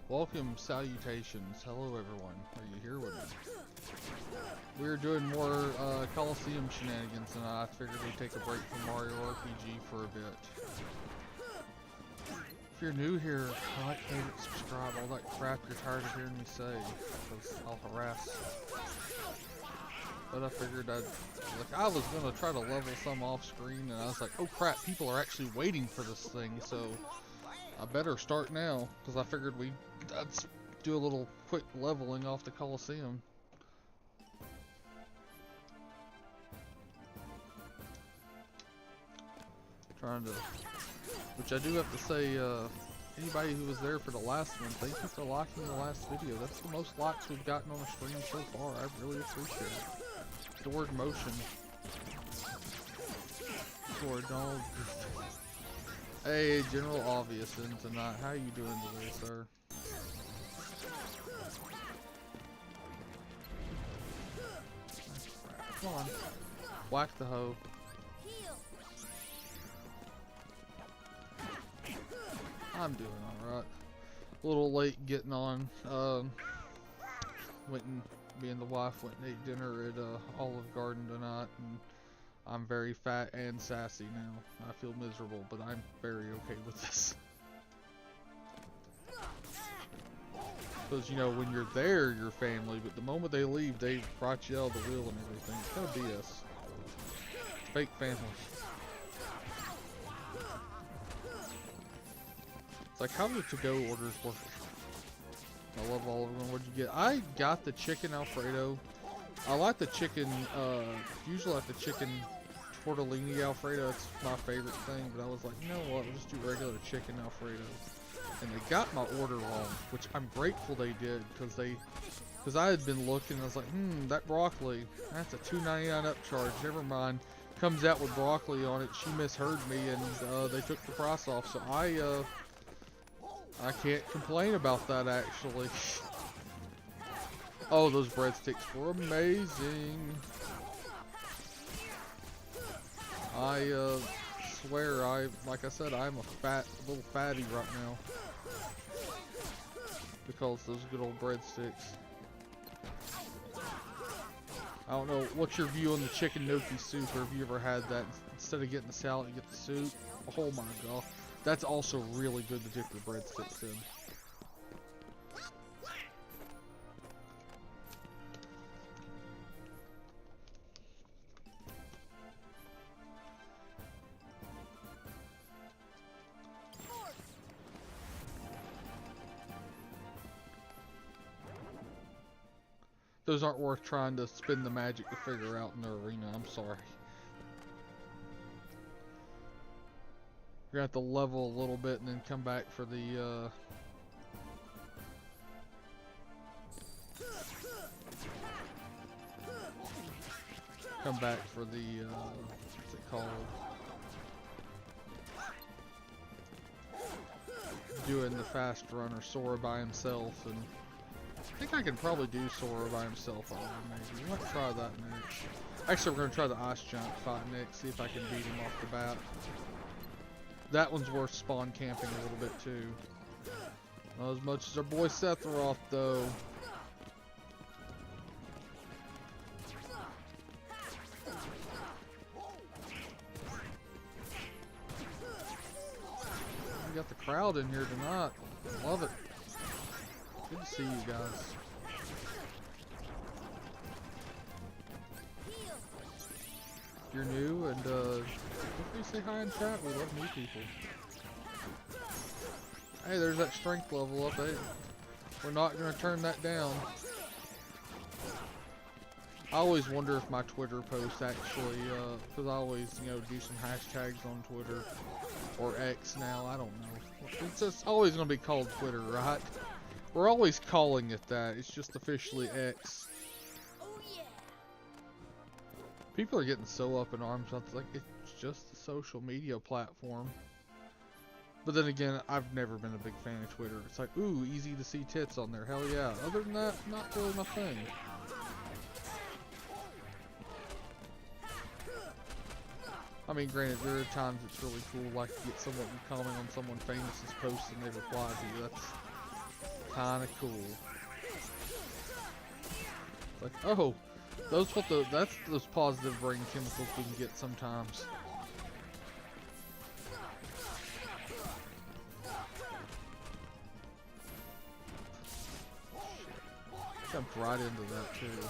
Welcome, salutations. Hello, everyone. Are you here with me? We're doing more Colosseum shenanigans, and I figured we'd take a break from Mario RPG for a bit. If you're new here, like, favorite, subscribe, all that crap you're tired of hearing me say, because I'll harass. But I figured I was gonna try to level some off screen, and I was like, oh crap, people are actually waiting for this thing, so I better start now, because I figured I'd do a little quick leveling off the Colosseum. Which I do have to say, anybody who was there for the last one, thank you for liking the last video. That's the most likes we've gotten on a stream so far. I really appreciate it. The word motion. Lord Donald. Hey, General Obvious in tonight. How you doing today, sir? Come on. Whack the hoe. I'm doing alright. A little late getting on. Me and the wife went and ate dinner at Olive Garden tonight, and I'm very fat and sassy now. I feel miserable, but I'm very okay with this. Because, you know, when you're there, you're family, but the moment they leave, they brought you out of the wheel and everything. It's kind of BS. Fake family. It's like, how do the to-go orders work? I love all of them. What'd you get? I got the chicken Alfredo. I like the chicken, usually like the chicken tortellini Alfredo. It's my favorite thing, but I was like, you know what, I'll just do regular chicken Alfredo. And they got my order wrong, which I'm grateful they did, because I had been looking and I was like, that broccoli, that's a $2.99 upcharge, never mind. Comes out with broccoli on it. She misheard me, and they took the price off, so I can't complain about that, actually. Oh, those breadsticks were amazing. I swear, like I said, I'm a little fatty right now. Because those good old breadsticks. I don't know, what's your view on the chicken gnocchi soup, or have you ever had that? Instead of getting the salad, you get the soup. Oh my god. That's also really good to dip your breadsticks in. Those aren't worth trying to spin the magic to figure out in the arena, I'm sorry. You're gonna have to level a little bit and then come back for the what's it called? Doing the fast run, or Sora by himself, and I think I can probably do Sora by himself already, maybe. We might try that next. Actually, we're gonna try the Ice Giant fight next, see if I can beat him off the bat. That one's worth spawn camping a little bit too. Not as much as our boy Sephiroth though. We got the crowd in here tonight. Love it. Good to see you guys. If you're new, and feel free to say hi in chat. We love new people. Hey, there's that strength level up. Hey, we're not gonna turn that down. I always wonder if my Twitter posts actually, because I always, you know, do some hashtags on Twitter, or X now. I don't know. It's just always gonna be called Twitter, right? We're always calling it that. It's just officially X. People are getting so up in arms. It's like, it's just a social media platform. But then again, I've never been a big fan of Twitter. It's like, ooh, easy to see tits on there. Hell yeah. Other than that, not really my thing. I mean, granted, there are times it's really cool, like to get someone to comment on someone famous's post and they reply to you. Kinda cool. Like, oh, that's those positive brain chemicals we can get sometimes. Jumped right into that too.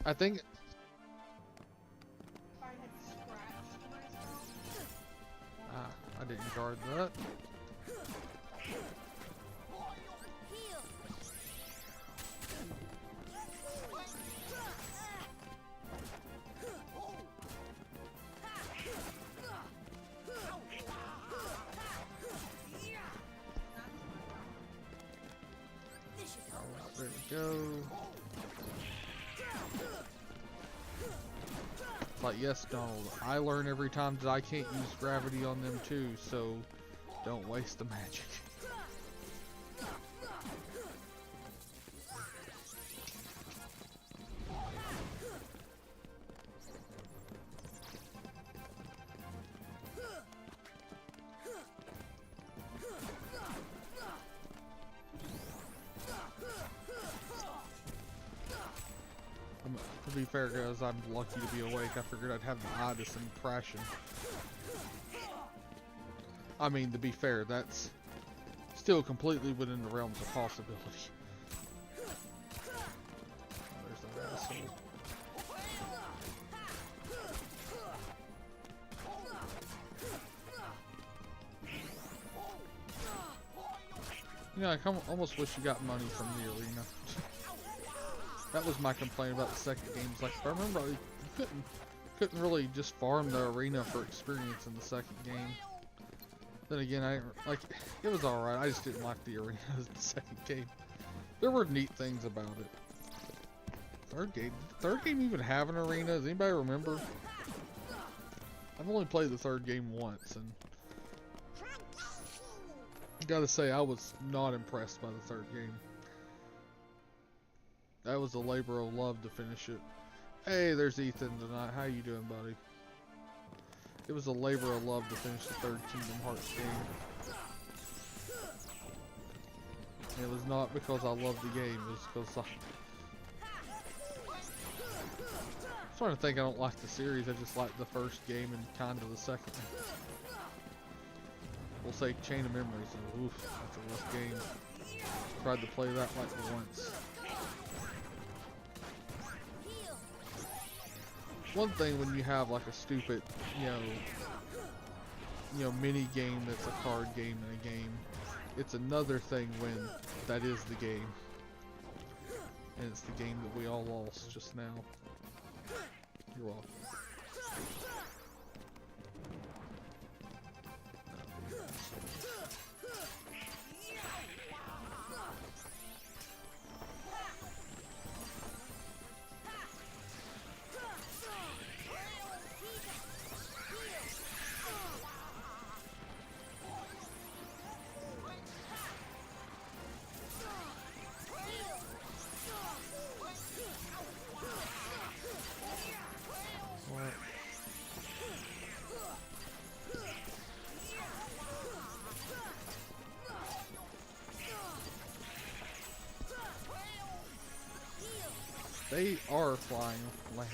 I think. Ah, I didn't guard that. There we go. It's like, yes, Donald, I learn every time that I can't use gravity on them too, so don't waste the magic. To be fair, guys, I'm lucky to be awake. I figured I'd have the oddest impression. I mean, to be fair, that's still completely within the realms of possibility. There's that asshole. You know, I almost wish you got money from the arena. That was my complaint about the second game. It's like, if I remember, you couldn't really just farm the arena for experience in the second game. Then again, it was alright. I just didn't like the arena as the second game. There were neat things about it. Third game even have an arena? Does anybody remember? I've only played the third game once, and gotta say, I was not impressed by the third game. That was a labor of love to finish it. Hey, there's Ethan tonight. How you doing, buddy? It was a labor of love to finish the third Kingdom Hearts game. It was not because I loved the game. It was because I'm starting to think I don't like the series. I just like the first game and kind of the second. We'll say Chain of Memories. And oof, that's a rough game. Tried to play that like once. One thing when you have like a stupid, mini game that's a card game in a game. It's another thing when that is the game. And it's the game that we all lost just now. You're welcome. They are flying lands.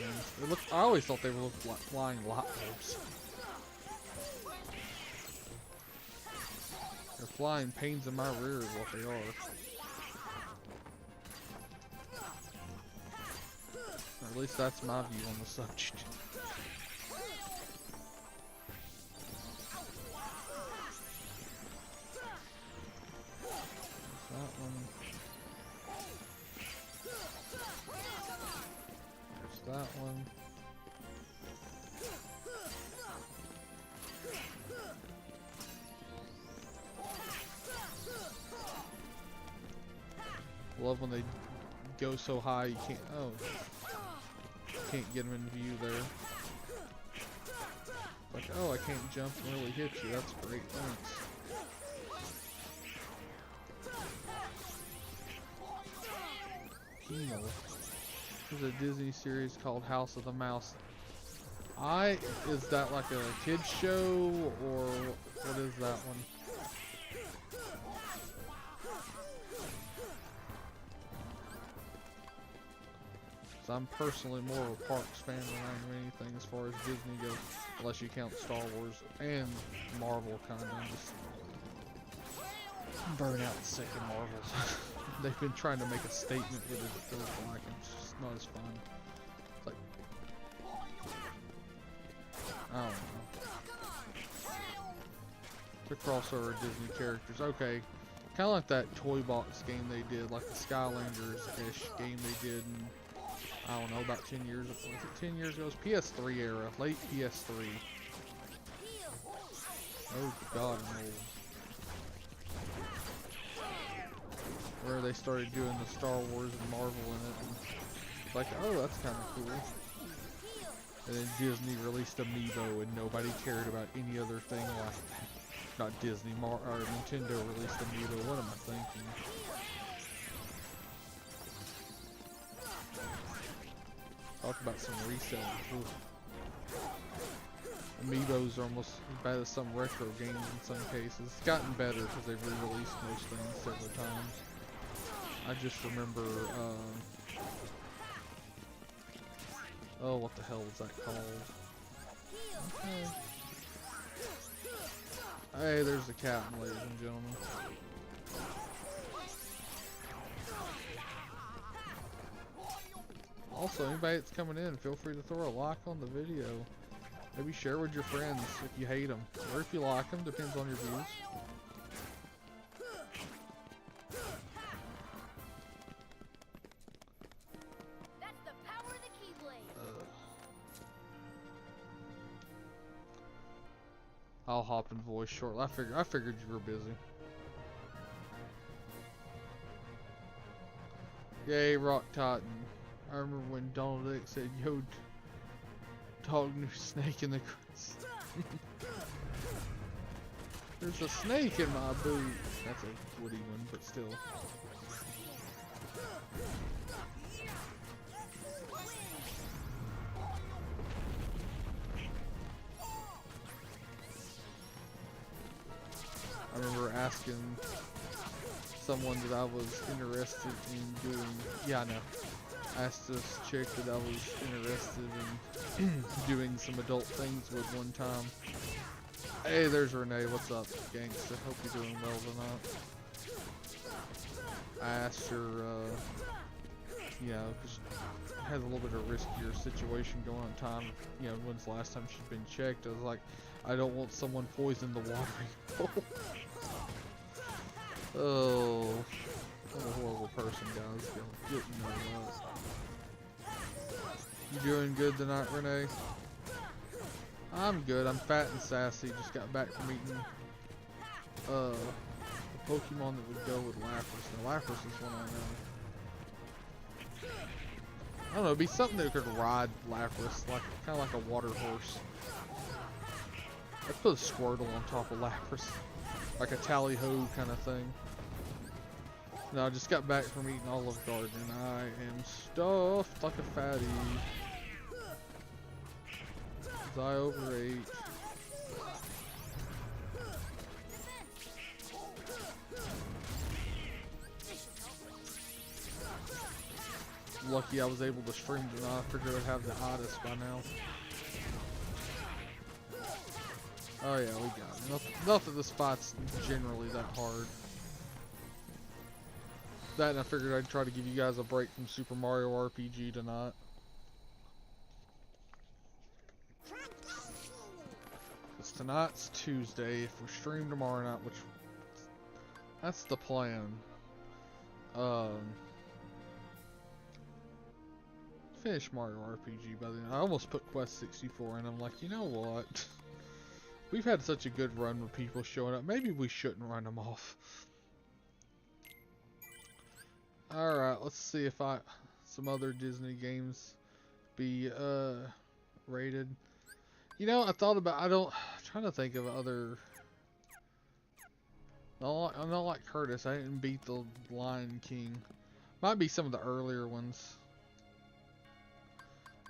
I always thought they were like flying light bulbs. They're flying pains in my rear is what they are. At least that's my view on the subject. There's that one. There's that one. Love when they go so high you can't. Oh, can't get them in view there. Like, oh, I can't jump and really hit you. That's great. Thanks. Kino. There's a Disney series called House of the Mouse. Is that like a kids show or what is that one? So I'm personally more of a Parks fan than I am anything as far as Disney goes, unless you count Star Wars and Marvel kind of. Just burn out sick of Marvels. They've been trying to make a statement with it, it feels like it's just not as fun. It's like, I don't know. To crossover Disney characters, okay. Kind of like that toy box game they did, like the Skylanders-ish game they did in, I don't know, about 10 years ago. Was it 10 years ago? It was PS3 era, late PS3. Oh god, I'm old. Where they started doing the Star Wars and Marvel in it. And it's like, oh, that's kind of cool. And then Disney released Amiibo and nobody cared about any other thing like that. Not Disney, or Nintendo released Amiibo. What am I thinking? Talk about some resellers. Amiibos are almost as bad as some retro games in some cases. It's gotten better because they've re-released most things several times. I just remember, oh, what the hell was that called? Okay. Hey, there's the captain, ladies and gentlemen. Also, anybody that's coming in, feel free to throw a like on the video. Maybe share with your friends if you hate them, or if you like them, depends on your views. That's the power of the Keyblade. I'll hop in voice shortly. I figured you were busy. Yay, Rock Titan. I remember when Donald Duck said, "Yo, dog, new snake in the grass." There's a snake in my boot. That's a woody one, but still. I remember asking someone that I was interested in doing. Yeah, I know. I asked this chick that I was interested in doing some adult things with one time. Hey, there's Renee. What's up, gangsta? Hope you're doing well tonight. I asked her, you know, because she had a little bit of a riskier situation going on time. You know, when's the last time she'd been checked? I was like, I don't want someone poisoning the watering hole. Oh, I'm a horrible person, guys. Get that. You doing good tonight, Renee? I'm good. I'm fat and sassy. Just got back from eating a Pokemon that would go with Lapras. Now, Lapras is one I know. I don't know. It'd be something that could ride Lapras, like kind of like a water horse. I'd put a Squirtle on top of Lapras, like a tally-ho kind of thing. No, I just got back from eating Olive Garden and I am stuffed like a fatty. 'Cause I overate. Lucky I was able to stream tonight. I figured I'd have the hottest by now. Oh yeah, we got it. Nothing this fight's generally that hard. That and I figured I'd try to give you guys a break from Super Mario RPG tonight. tonight's Tuesday. If we stream tomorrow night, which that's the plan. Finish Mario RPG by then. I almost put Quest 64 in. I'm like, you know what? We've had such a good run with people showing up. Maybe we shouldn't run them off. Alright, let's see if some other Disney games be rated. You know, I thought about I'm trying to think of other. I'm not like Curtis. I didn't beat the Lion King. Might be some of the earlier ones.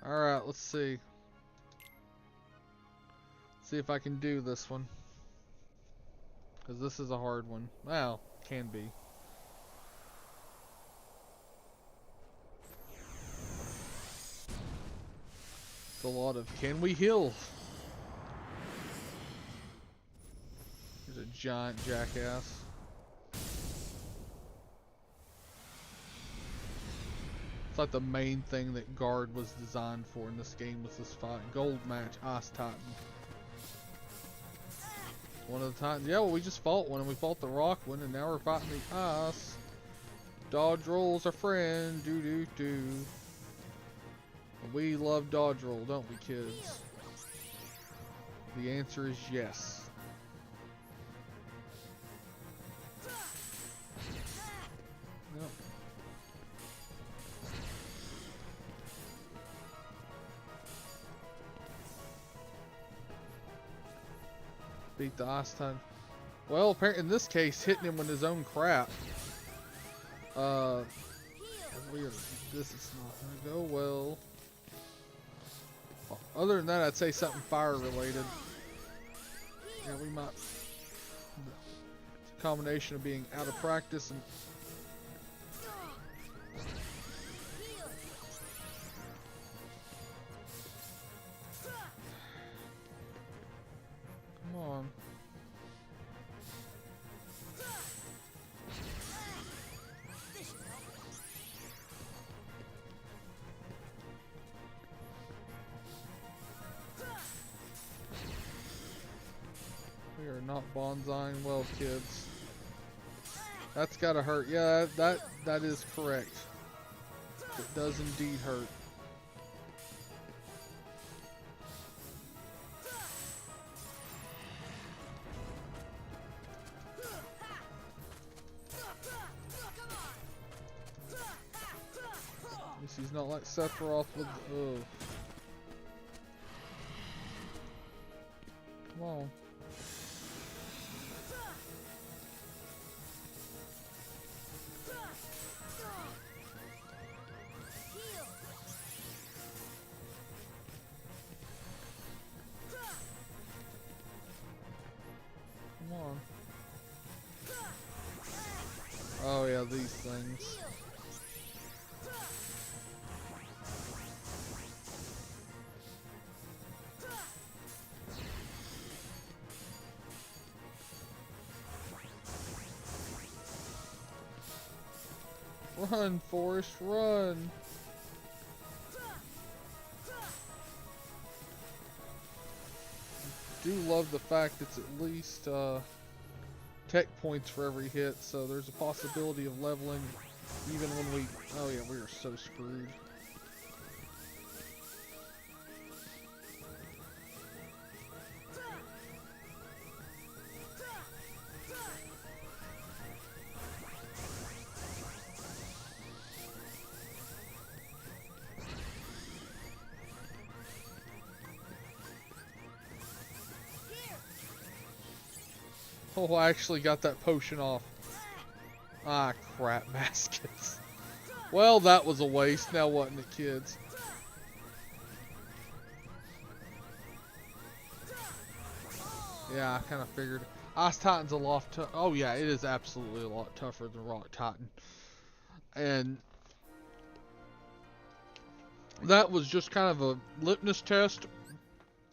Alright, let's see. See if I can do this one. Because this is a hard one. Well, can be. It's a lot of, can we heal? There's a giant jackass. It's like the main thing that Guard was designed for in this game was this fight. Gold match, Ice Titan. One of the Titans. Yeah, well, we just fought one, and we fought the rock one, and now we're fighting the ice. Dodge roll's our friend. Do. We love dodge roll, don't we, kids? The answer is yes. Yep. Beat the Ice Titan. Well, apparently in this case, hitting him with his own crap. This is not gonna go well. Other than that, I'd say something fire related. Yeah, we might. It's a combination of being out of practice and. Come on. We are not bonsaiing well, kids. That's gotta hurt. Yeah, that is correct. It does indeed hurt. At least he's not like Sephiroth with. Oh. Come on. Come on. Oh yeah, these things. Run, Forrest, run! Do love the fact it's at least tech points for every hit, so there's a possibility of leveling even when we. Oh yeah, we are so screwed. Oh, I actually got that potion off. Ah, crap, baskets. Well, that was a waste. Now what in the kids? Yeah, I kind of figured. Ice Titan's a lot tough. Oh yeah, it is absolutely a lot tougher than Rock Titan. And that was just kind of a litmus test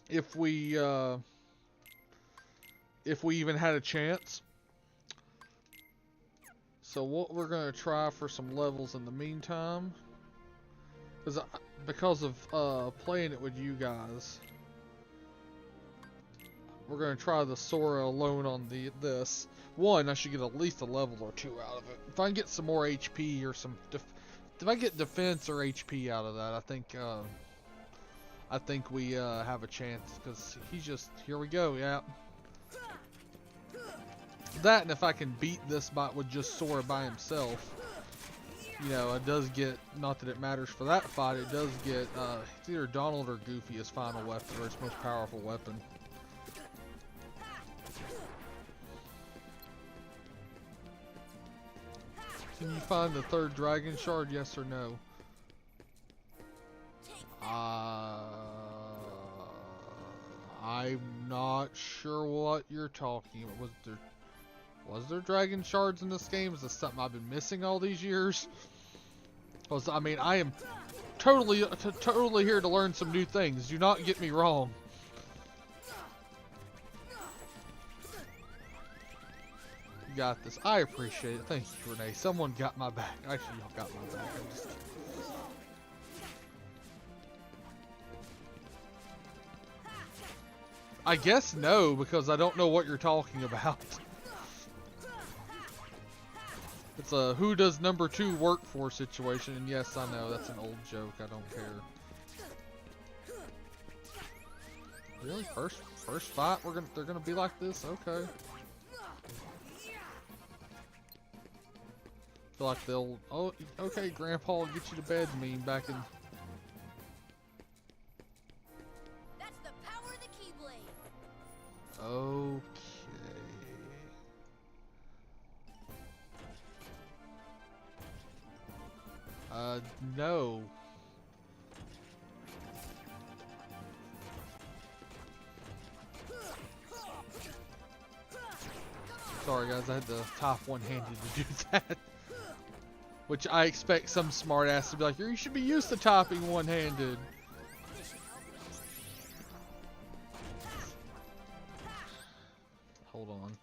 if we even had a chance. So what we're going to try for some levels in the meantime, because of playing it with you guys, we're gonna try the Sora alone on this. One, I should get at least a level or two out of it. If I can get some more HP or some, if I get defense or HP out of that, I think we have a chance. Because he's just, here we go, yeah. That, and if I can beat this bot with just Sora by himself, you know, it does get, not that it matters for that fight, it does get, it's either Donald or Goofy as final weapon, or its most powerful weapon. Can you find the third dragon shard, yes or no? I'm not sure what you're talking about. Was there dragon shards in this game? Is this something I've been missing all these years? Because, I mean, I am totally here to learn some new things. Do not get me wrong. You got this. I appreciate it. Thank you, Renee. Someone got my back. Actually, y'all got my back. I guess no, because I don't know what you're talking about. It's a who does number 2 work for situation, and yes, I know that's an old joke. I don't care. Really, first fight, they're gonna be like this? Okay. Feel like they'll. Oh, okay, Grandpa, I'll get you to bed. Meme back in. That's the power of the Keyblade. Okay. No. Sorry guys, I had to type one-handed to do that. Which I expect some smart ass to be like, you should be used to typing one-handed. Hold on.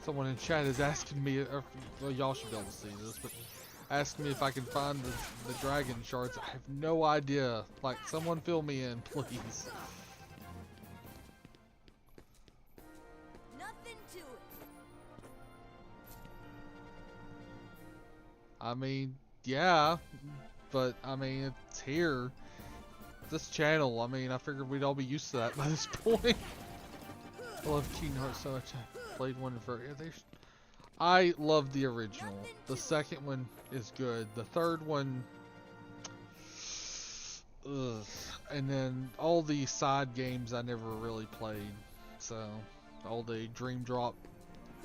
Someone in chat is asking me, well, y'all should be able to see this, but asking me if I can find the dragon shards. I have no idea. Like, someone fill me in, please. Nothing to it. I mean, yeah, but I mean, it's here. This channel, I mean, I figured we'd all be used to that by this point. I love Kingdom Hearts so much. I played one for. I love the original. The second one is good. The third one, ugh. And then all the side games I never really played. So, all the Dream Drop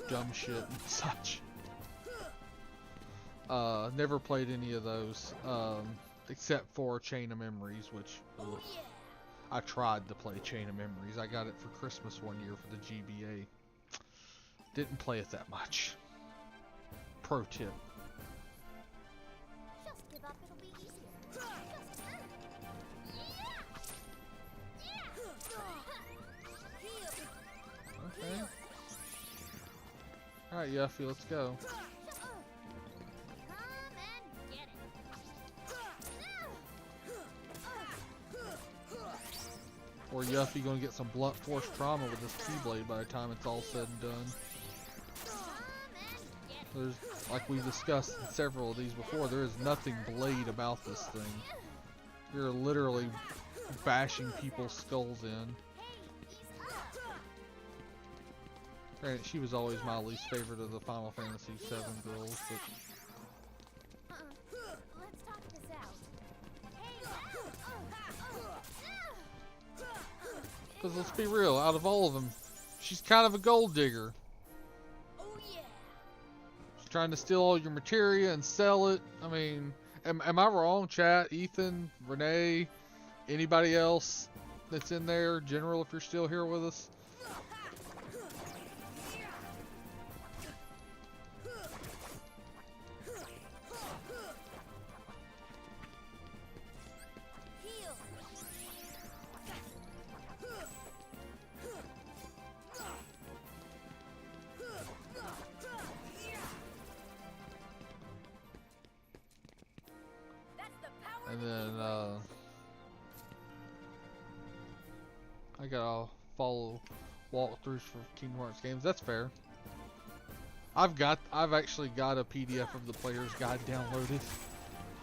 dumb shit and such. Never played any of those. Except for Chain of Memories, which ugh. I tried to play Chain of Memories. I got it for Christmas one year for the GBA. Didn't play it that much. Pro tip. Just give up, it'll be easier. Okay. Alright, Yuffie, let's go. Or Yuffie gonna get some blunt force trauma with this Keyblade by the time it's all said and done. There's, like we've discussed in several of these before, there is nothing blade about this thing. You're literally bashing people's skulls in. Granted, she was always my least favorite of the Final Fantasy VII girls, but... Let's talk this out. Because let's be real, out of all of them, she's kind of a gold digger. Oh yeah. She's trying to steal all your materia and sell it. I mean, am I wrong, chat? Ethan, Renee, anybody else that's in there? General, if you're still here with us. And then I gotta follow walkthroughs for Kingdom Hearts games. That's fair. I've actually got a PDF of the player's guide downloaded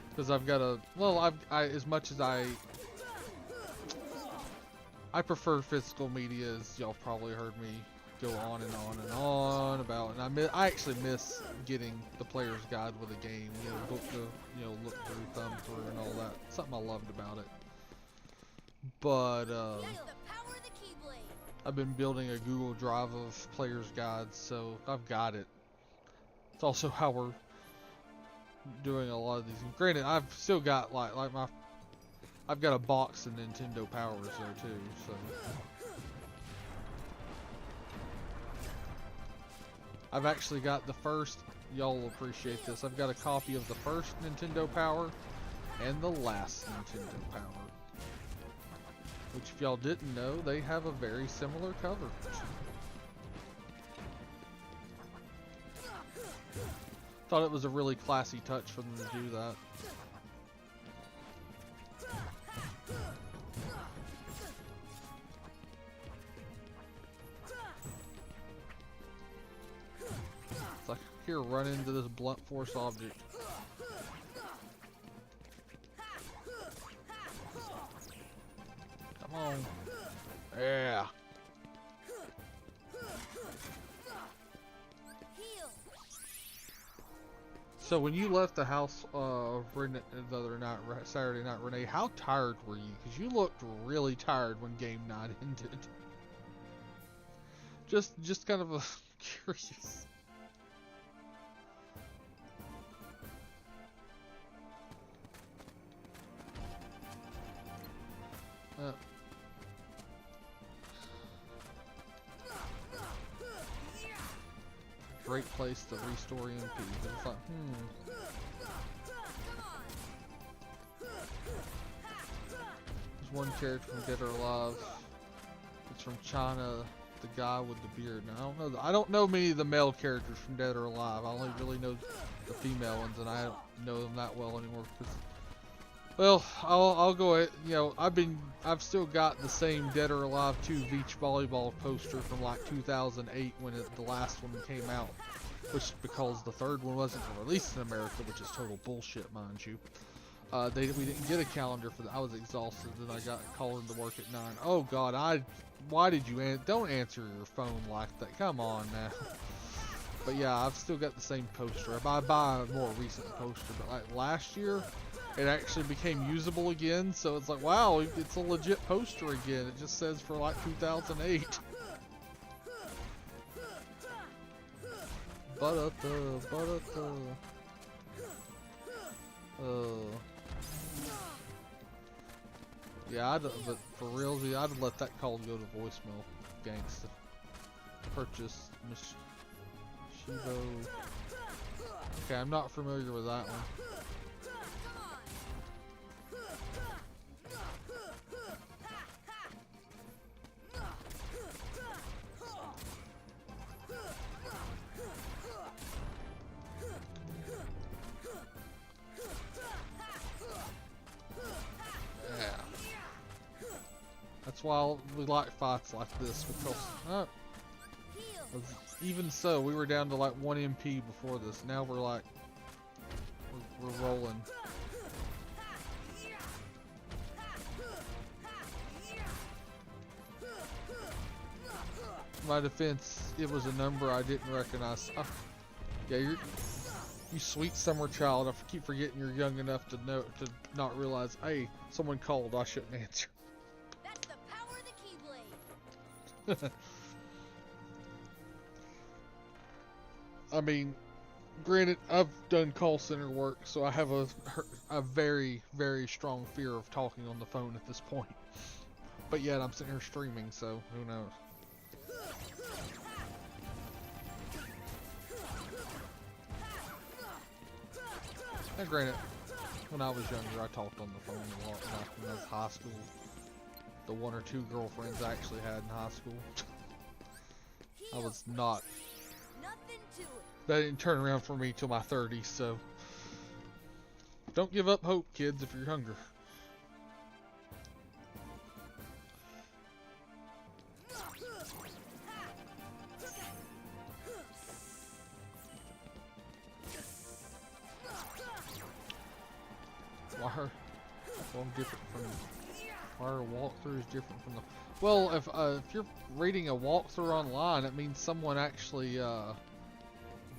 because I've got a as much as I prefer physical media, as y'all probably heard me go on and on and on about, and I actually miss getting the player's guide with a game, book the, look through, thumb through, and all that. Something I loved about it. But I've been building a Google Drive of player's guides, so I've got it. It's also how we're doing a lot of these. Granted, I've still got I've got a box of Nintendo Powers there too, so. I've actually got the first, y'all will appreciate this, I've got a copy of the first Nintendo Power and the last Nintendo Power. Which, if y'all didn't know, they have a very similar cover. Thought it was a really classy touch for them to do that. It's like, here, run into this blunt force object. Come on. Yeah. So when you left the house the other night, Saturday night, Renee, how tired were you? Because you looked really tired when game night ended. Just kind of curious. Great place to restore EMP. It's like, There's one character from Dead or Alive. It's from China, the guy with the beard. Now, I don't know many of the male characters from Dead or Alive. I only really know the female ones, and I don't know them that well anymore. Well, I'll go ahead. I've still got the same Dead or Alive 2 beach volleyball poster from like 2008 when the last one came out, which because the third one wasn't released in America, which is total bullshit, mind you. We didn't get a calendar for that. I was exhausted, and I got called into work at 9. Oh God, why did you don't answer your phone like that? Come on now. But yeah, I've still got the same poster. I buy a more recent poster, but like last year, it actually became usable again, so it's like, wow, it's a legit poster again. It just says for like 2008. Yeah, but for real, I'd let that call go to voicemail, gangsta. Purchase Shibo. Okay, I'm not familiar with that one. That's why we like fights like this, because even so, we were down to like 1 MP before this. Now we're like we're rolling. My defense, it was a number I didn't recognize. Yeah, you sweet summer child. I keep forgetting you're young enough to not realize, hey, someone called, I shouldn't answer. I mean, granted, I've done call center work, so I have a very, very strong fear of talking on the phone at this point. But yet, I'm sitting here streaming, so who knows? Now, granted, when I was younger, I talked on the phone a lot back when I was in high school. The 1 or 2 girlfriends I actually had in high school. I was not. That didn't turn around for me till my 30s, so. Don't give up hope, kids, if you're hungry. Why are one different from? Why are walkthroughs different from the? Well, if you're reading a walkthrough online, it means someone actually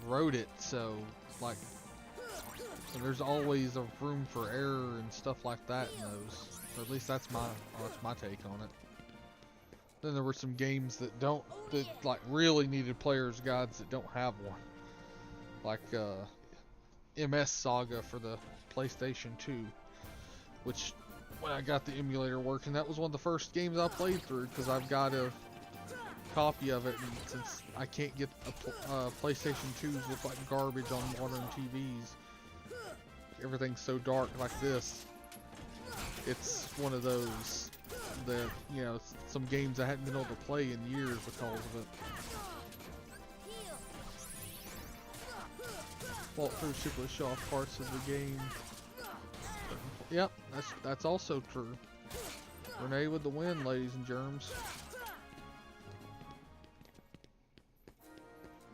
wrote it. So like, so there's always a room for error and stuff like that in those. Or at least that's my take on it. Then there were some games that like really needed player's guides that don't have one. Like MS Saga for the PlayStation 2, which when I got the emulator working, that was one of the first games I played through because I've got a copy of it, and since I can't get PlayStation 2s with like garbage on modern TVs, everything's so dark like this, it's one of those that, you know, some games I hadn't been able to play in years because of it. Walkthrough simply show off parts of the game. Yep, that's also true. Renee with the win, ladies and germs.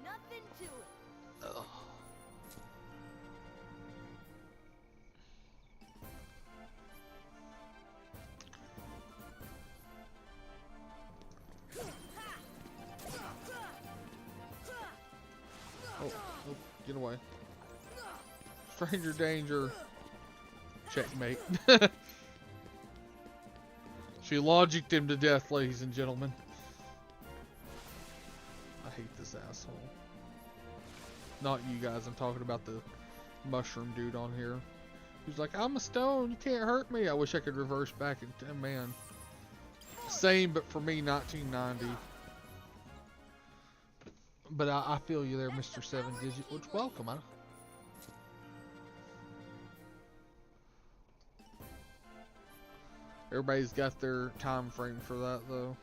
Nothing to it. Ugh. Oh, get away. Stranger danger. Checkmate. She logicked him to death, ladies and gentlemen. I hate this asshole. Not you guys, I'm talking about the mushroom dude on here. He's like, I'm a stone, you can't hurt me. I wish I could reverse back and man. Same, but for me, 1990. But I feel you there, Mr. 7-Digit. Which, welcome, huh? Everybody's got their time frame for that, though.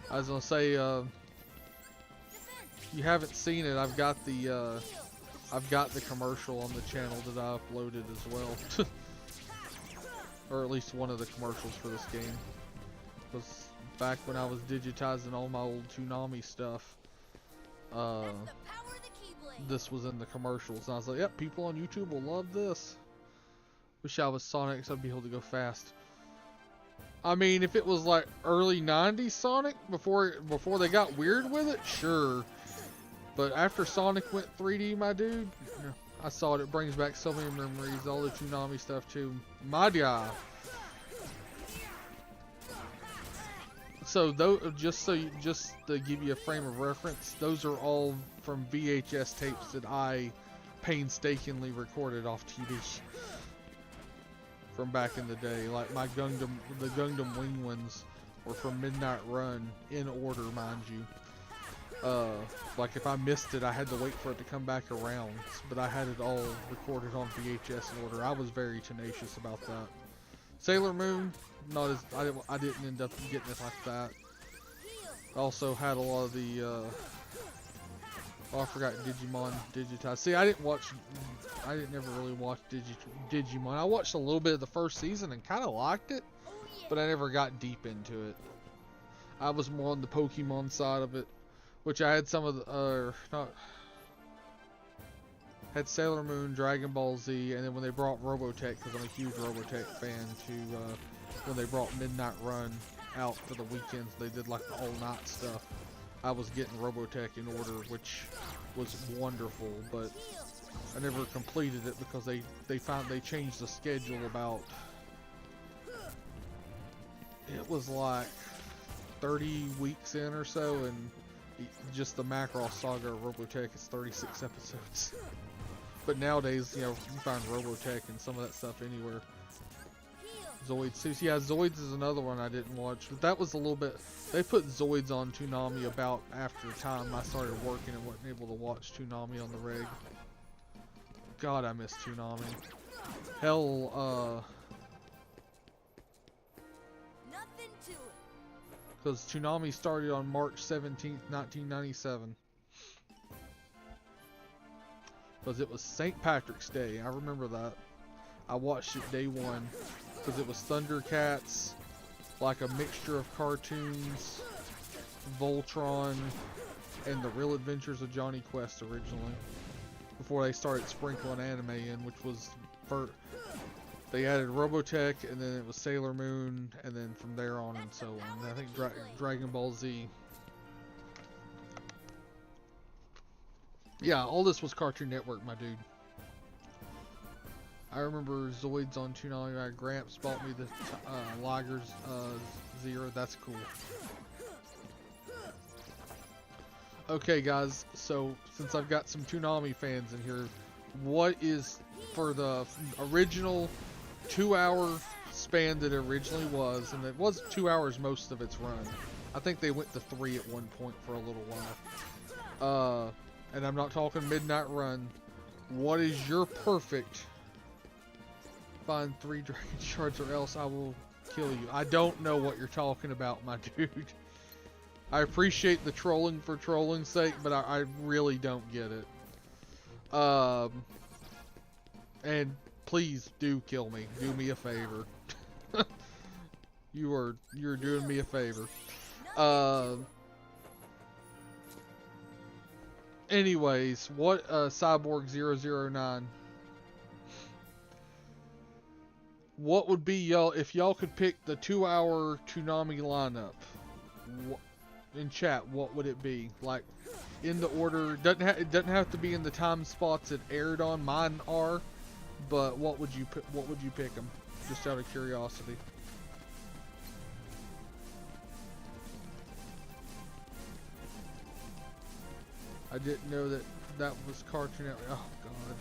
I was gonna say, you haven't seen it. I've got the commercial on the channel that I uploaded as well, or at least one of the commercials for this game. Was back when I was digitizing all my old Toonami stuff. This was in the commercials, and I was like, "Yep, people on YouTube will love this." Wish I was Sonic, so I'd be able to go fast. I mean, if it was like early '90s Sonic, before they got weird with it, sure. But after Sonic went 3D, my dude, I saw it. It brings back so many memories. All the Toonami stuff too. Madya. So just to give you a frame of reference, those are all from VHS tapes that I painstakingly recorded off TV from back in the day. Like the Gundam Wing ones were from Midnight Run in order, mind you. Like if I missed it, I had to wait for it to come back around, but I had it all recorded on VHS in order. I was very tenacious about that. Sailor Moon, not as I didn't end up getting it like that. I also had a lot of the oh, I forgot Digimon digitized. See, I didn't never really watch Digimon. I watched a little bit of the first season and kind of liked it, but I never got deep into it. I was more on the Pokemon side of it, which I had some of the had Sailor Moon, Dragon Ball Z, and then when they brought Robotech, because I'm a huge Robotech fan, when they brought Midnight Run out for the weekends, they did like the all-night stuff. I was getting Robotech in order, which was wonderful, but I never completed it because they changed the schedule about, it was like 30 weeks in or so, and just the Macross Saga of Robotech is 36 episodes. But nowadays, you know, you can find Robotech and some of that stuff anywhere. Zoids too. Yeah, Zoids is another one I didn't watch, but that was a little bit. They put Zoids on Toonami about after the time I started working and wasn't able to watch Toonami on the reg. God, I miss Toonami. Hell, Nothing to it. Because Toonami started on March 17th, 1997. Because it was St. Patrick's Day. I remember that. I watched it day one. Because it was Thundercats, like a mixture of cartoons, Voltron, and the Real Adventures of Johnny Quest originally. Before they started sprinkling anime in, which was they added Robotech, and then it was Sailor Moon, and then from there on and so on. I think Dragon Ball Z. Yeah, all this was Cartoon Network, my dude. I remember Zoids on Toonami. My Gramps bought me the Liger's Zero. That's cool. Okay, guys. So since I've got some Toonami fans in here, what is for the original 2-hour span that it originally was, and it was 2 hours most of its run. I think they went to 3 at one point for a little while. And I'm not talking midnight run. What is your perfect? Find 3 dragon shards or else I will kill you. I don't know what you're talking about, my dude. I appreciate the trolling for trolling's sake, but I really don't get it. And please do kill me. Do me a favor. You're doing me a favor. Anyways, what Cyborg 009? What would be y'all if y'all could pick the 2-hour Toonami lineup? In chat, what would it be? Like in the order? It doesn't have to be in the time spots it aired on. Mine are, but what would you pick them? Just out of curiosity. I didn't know that was Cartoon Network. Oh God.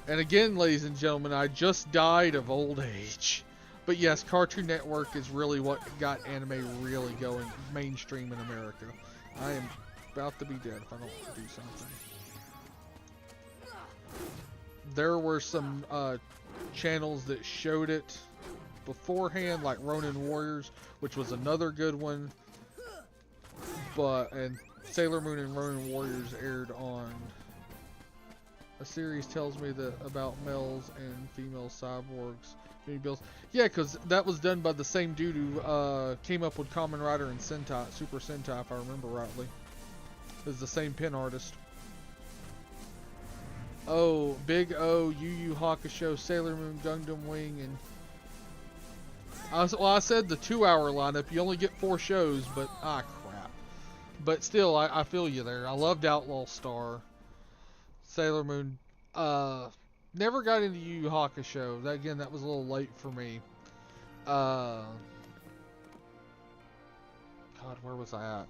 And again, ladies and gentlemen, I just died of old age. But yes, Cartoon Network is really what got anime really going mainstream in America. I am about to be dead if I don't do something. There were some channels that showed it beforehand, like Ronin Warriors, which was another good one. And Sailor Moon and Ronin Warriors aired on. A series tells me that about males and female cyborgs. Yeah, because that was done by the same dude who came up with Kamen Rider and Sentai, Super Sentai, if I remember rightly. Is the same pin artist. Oh, Big O, Yu Yu Hakusho, Sailor Moon, Gundam Wing, and I said the 2-hour lineup. You only get 4 shows, but crap. But still, I feel you there. I loved Outlaw Star. Sailor Moon. Never got into Yu Yu Hakusho. That was a little late for me. God, where was I at?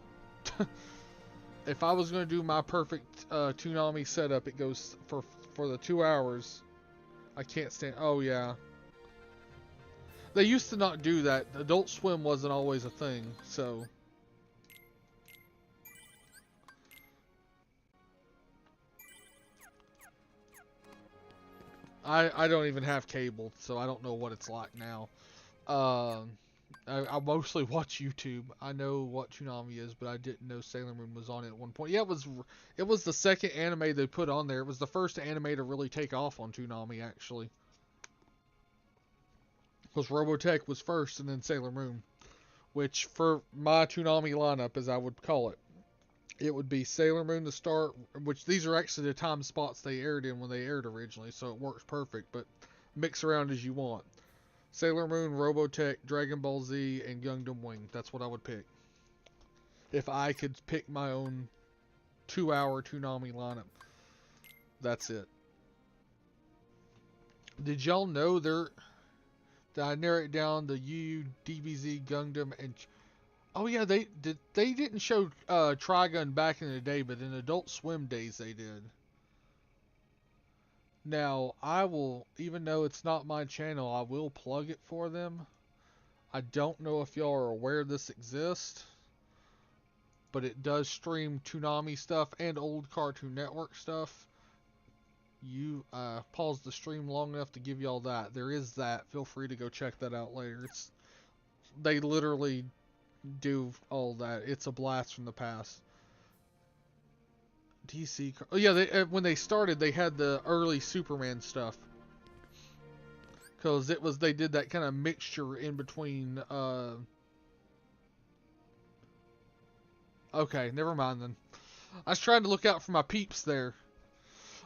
If I was going to do my perfect Toonami setup, it goes for the 2 hours. I can't stand. Oh yeah. They used to not do that. Adult Swim wasn't always a thing, so. I don't even have cable, so I don't know what it's like now. I mostly watch YouTube. I know what Toonami is, but I didn't know Sailor Moon was on it at one point. Yeah, it was the second anime they put on there. It was the first anime to really take off on Toonami, actually. Because Robotech was first, and then Sailor Moon. Which, for my Toonami lineup, as I would call it, it would be Sailor Moon to start, which these are actually the time spots they aired in when they aired originally, so it works perfect, but mix around as you want. Sailor Moon, Robotech, Dragon Ball Z, and Gundam Wing. That's what I would pick. If I could pick my own 2-hour Toonami lineup. That's it. Did y'all know that I narrowed down the Yu, DBZ, Gundam, and... Oh yeah, they didn't show Trigun back in the day, but in Adult Swim days they did. Now, I will, even though it's not my channel, I will plug it for them. I don't know if y'all are aware this exists, but it does stream Toonami stuff and old Cartoon Network stuff. You paused the stream long enough to give y'all that. There is that. Feel free to go check that out later. They literally do all that. It's a blast from the past. DC. Oh yeah, when they started, they had the early Superman stuff. Because they did that kind of mixture in between. Okay, never mind then. I was trying to look out for my peeps there.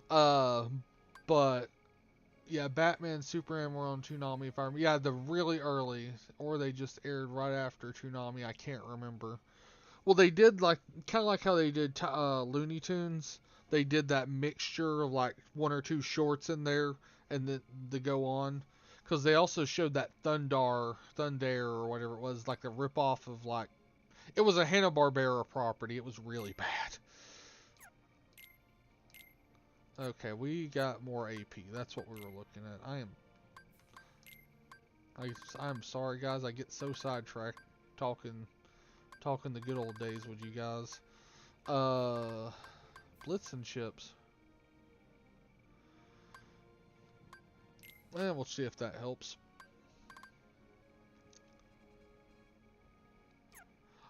But yeah, Batman, Superman were on Toonami. If I remember, yeah, the really early, or they just aired right after Toonami. I can't remember. Well, they did like kind of like how they did Looney Tunes. They did that mixture of like one or two shorts in there, and then to go on. Because they also showed that Thundar or whatever it was, like a ripoff of like it was a Hanna-Barbera property. It was really bad. Okay, we got more AP. That's what we were looking at. I'm sorry, guys. I get so sidetracked talking the good old days with you guys. Blitzen chips. And we'll see if that helps.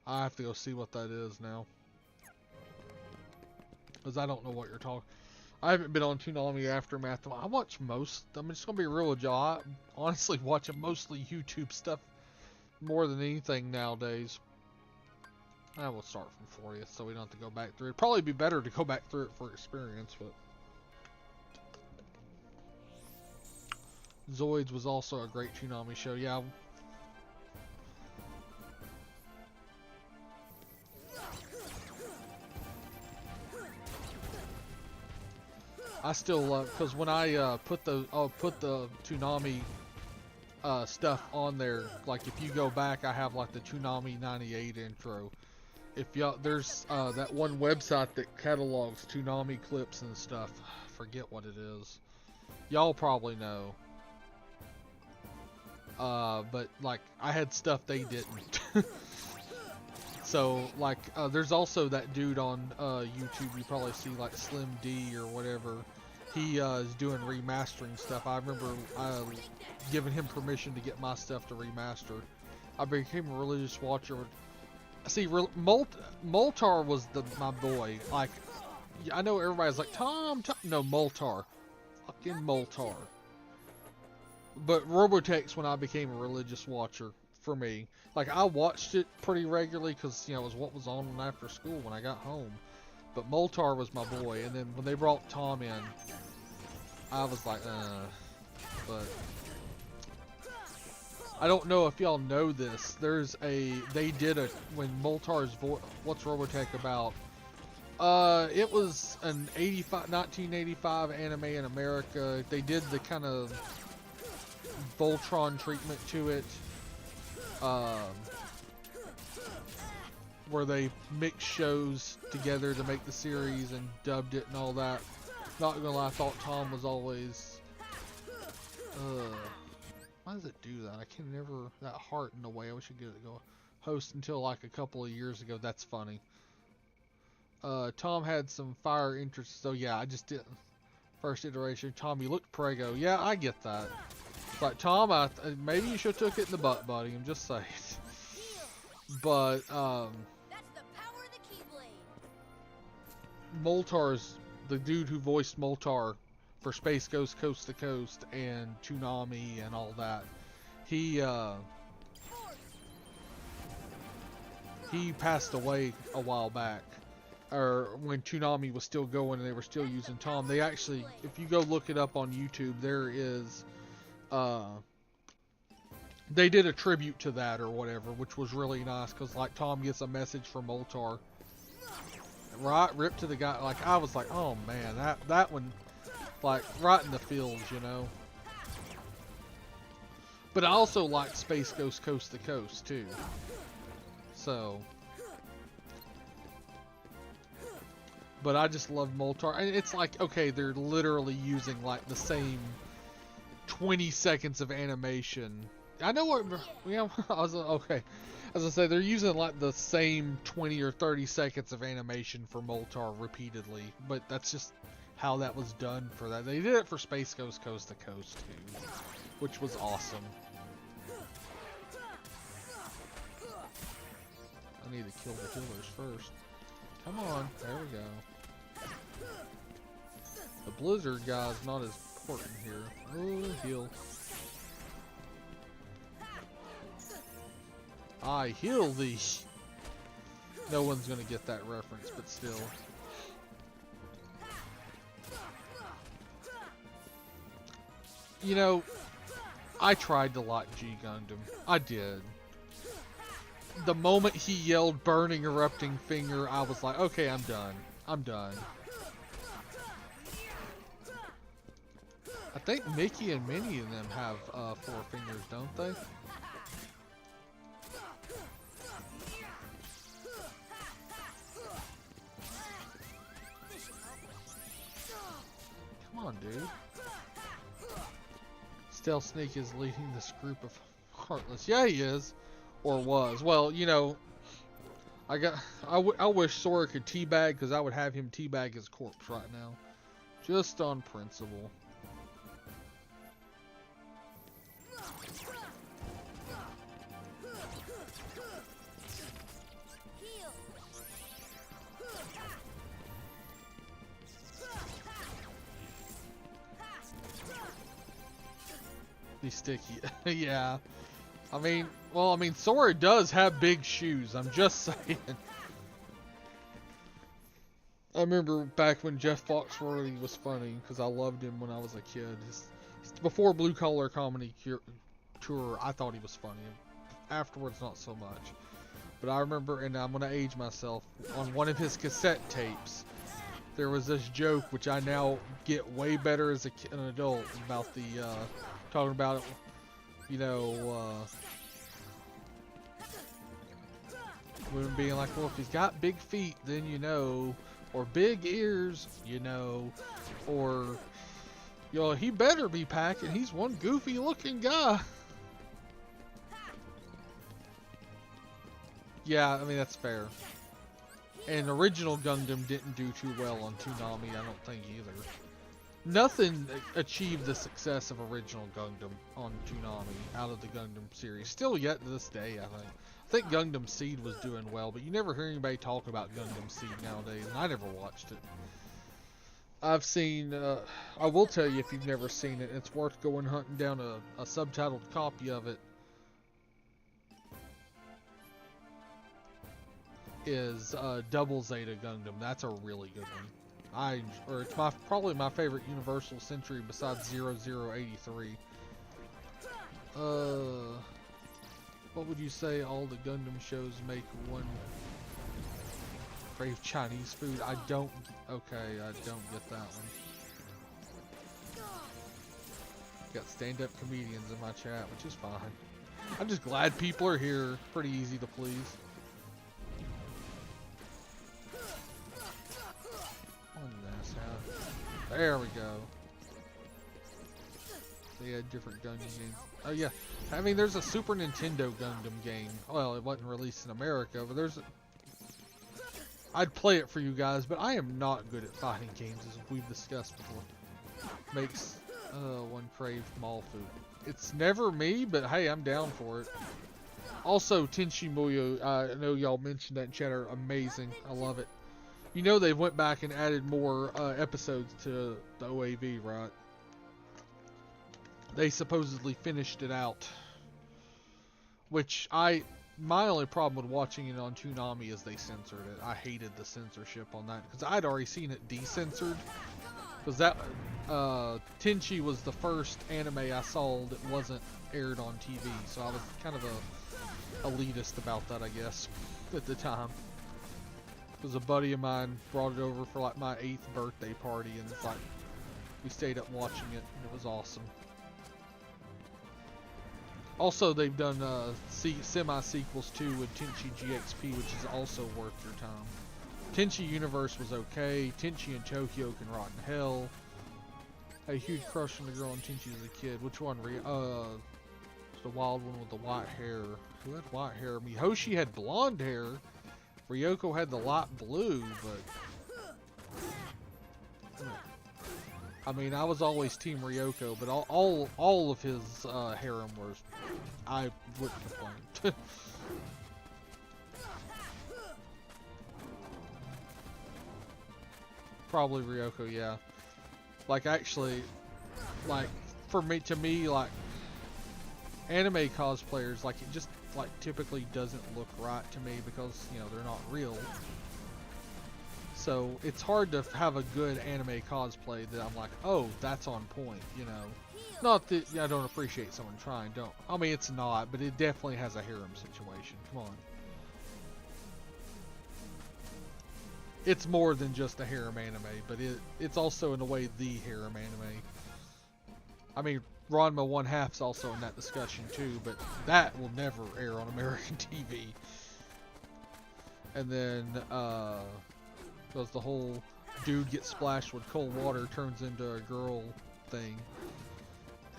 I have to go see what that is now. Because I don't know what you're talking. I haven't been on Toonami Aftermath. I watch most. I'm just going to be real with y'all. I honestly watch mostly YouTube stuff more than anything nowadays. I will start from 40th so we don't have to go back through it. Probably be better to go back through it for experience, but Zoids was also a great Toonami show. Yeah. I still love because when I put the Toonami stuff on there, like if you go back, I have like the Toonami '98 intro. If y'all there's that one website that catalogs Toonami clips and stuff. I forget what it is. Y'all probably know. But like I had stuff they didn't. So like there's also that dude on YouTube you probably see like Slim D or whatever. He is doing remastering stuff. I remember giving him permission to get my stuff to remaster. I became a religious watcher. See, Moltar was my boy. Like I know everybody's like Tom. No, Moltar, fucking Moltar. But Robotech's when I became a religious watcher for me. Like I watched it pretty regularly because it was what was on after school when I got home. But Moltar was my boy, and then when they brought Tom in, I was like, but I don't know if y'all know this. They did when Moltar's What's Robotech About? It was an 1985 anime in America. They did the kind of Voltron treatment to it. Where they mixed shows together to make the series and dubbed it and all that. Not gonna lie, I thought Tom was always why does it do that? I can never that heart in the way. I wish I could get it go host until like a couple of years ago. That's funny. Tom had some fire interests, so yeah, I just didn't. First iteration, Tom, you looked prego. Yeah, I get that. But Tom, maybe you should have took it in the butt, buddy. I'm just saying. But That's the power of the Keyblade. Moltar's the dude who voiced Moltar for Space Ghost Coast to Coast and Toonami and all that. He passed away a while back, or when Toonami was still going and they were still using Tom. They actually, if you go look it up on YouTube, there is they did a tribute to that or whatever, which was really nice because like Tom gets a message from Moltar. Right, ripped to the guy. Like I was like, oh man, that one, like right in the feels, But I also like Space Ghost Coast to Coast too. So, but I just love Moltar, and it's like okay, they're literally using like the same 20 seconds of animation. I know what. Yeah, I was okay. As I say, they're using like the same 20 or 30 seconds of animation for Moltar repeatedly, but that's just how that was done for that. They did it for Space Ghost Coast to Coast too, which was awesome. I need to kill the healers first. Come on, there we go. The blizzard guy's not as important here. Oh, heal. I heal thee. No one's gonna get that reference, but still. You know, I tried to lock G Gundam. I did. The moment he yelled burning erupting finger, I was like, okay, I'm done. I'm done. I think Mickey and Minnie and them have 4 fingers, don't they? Come on, dude. Stealth Snake is leading this group of heartless. Yeah, he is. Or was. Well, you know, I wish Sora could teabag, because I would have him teabag his corpse right now. Just on principle. Be sticky. Yeah. I mean, Sora does have big shoes. I'm just saying. I remember back when Jeff Foxworthy was funny, because I loved him when I was a kid. Before Blue Collar Comedy Tour, I thought he was funny. Afterwards, not so much. But I remember, and I'm going to age myself, on one of his cassette tapes, there was this joke, which I now get way better as an adult, about the, talking about it, you know, women being like, well, if he's got big feet, then you know, or big ears, you know, or, you know, he better be packing, he's one goofy looking guy. Yeah, I mean, that's fair. And original Gundam didn't do too well on Toonami, I don't think either. Nothing achieved the success of original Gundam on Toonami out of the Gundam series. Still yet to this day, I think. I think Gundam Seed was doing well, but you never hear anybody talk about Gundam Seed nowadays, and I never watched it. I've seen, I will tell you if you've never seen it, it's worth going hunting down a subtitled copy of it. Is Double Zeta Gundam. That's a really good one. It's probably my favorite Universal Century besides 0083. What would you say all the Gundam shows make one crave Chinese food? I don't get that one. Got stand-up comedians in my chat, which is fine. I'm just glad people are here. Pretty easy to please. There we go. They had different Gundam games. Oh yeah, I mean there's a Super Nintendo Gundam game. Well, it wasn't released in America, but I'd play it for you guys, but I am not good at fighting games, as we've discussed before. Makes one crave mall food. It's never me, but hey, I'm down for it. Also, Tenchi Muyo, I know y'all mentioned that in chat, are amazing. I love it. You know they went back and added more episodes to the OAV, right? They supposedly finished it out. Which my only problem with watching it on Toonami is they censored it. I hated the censorship on that, because I'd already seen it decensored. Because that, Tenchi was the first anime I saw that wasn't aired on TV, so I was kind of a elitist about that, I guess, at the time. Because a buddy of mine brought it over for like my 8th birthday party, and it's like we stayed up watching it, and it was awesome. Also, they've done semi-sequels too with Tenchi GXP, which is also worth your time. Tenchi Universe was okay. Tenchi in Tokyo can rot in hell. Had a huge crush on the girl in Tenchi as a kid. Which one? The wild one with the white hair. Who had white hair? Mihoshi had blonde hair. Ryoko had the light blue, but I mean, I was always Team Ryoko, but all of his harem was, I wouldn't complain. Probably Ryoko, yeah. Like, actually, like, for me, to me, like, anime cosplayers, like, it just, like, typically doesn't look right to me because, you know, they're not real. So, it's hard to have a good anime cosplay that I'm like, oh, that's on point, you know. Not that I don't appreciate someone trying, don't. I mean, it's not, but it definitely has a harem situation. Come on. It's more than just a harem anime, but it's also in a way the harem anime. I mean, Ranma 1/2 is also in that discussion too, but that will never air on American TV. And then, because the whole dude gets splashed with cold water turns into a girl thing.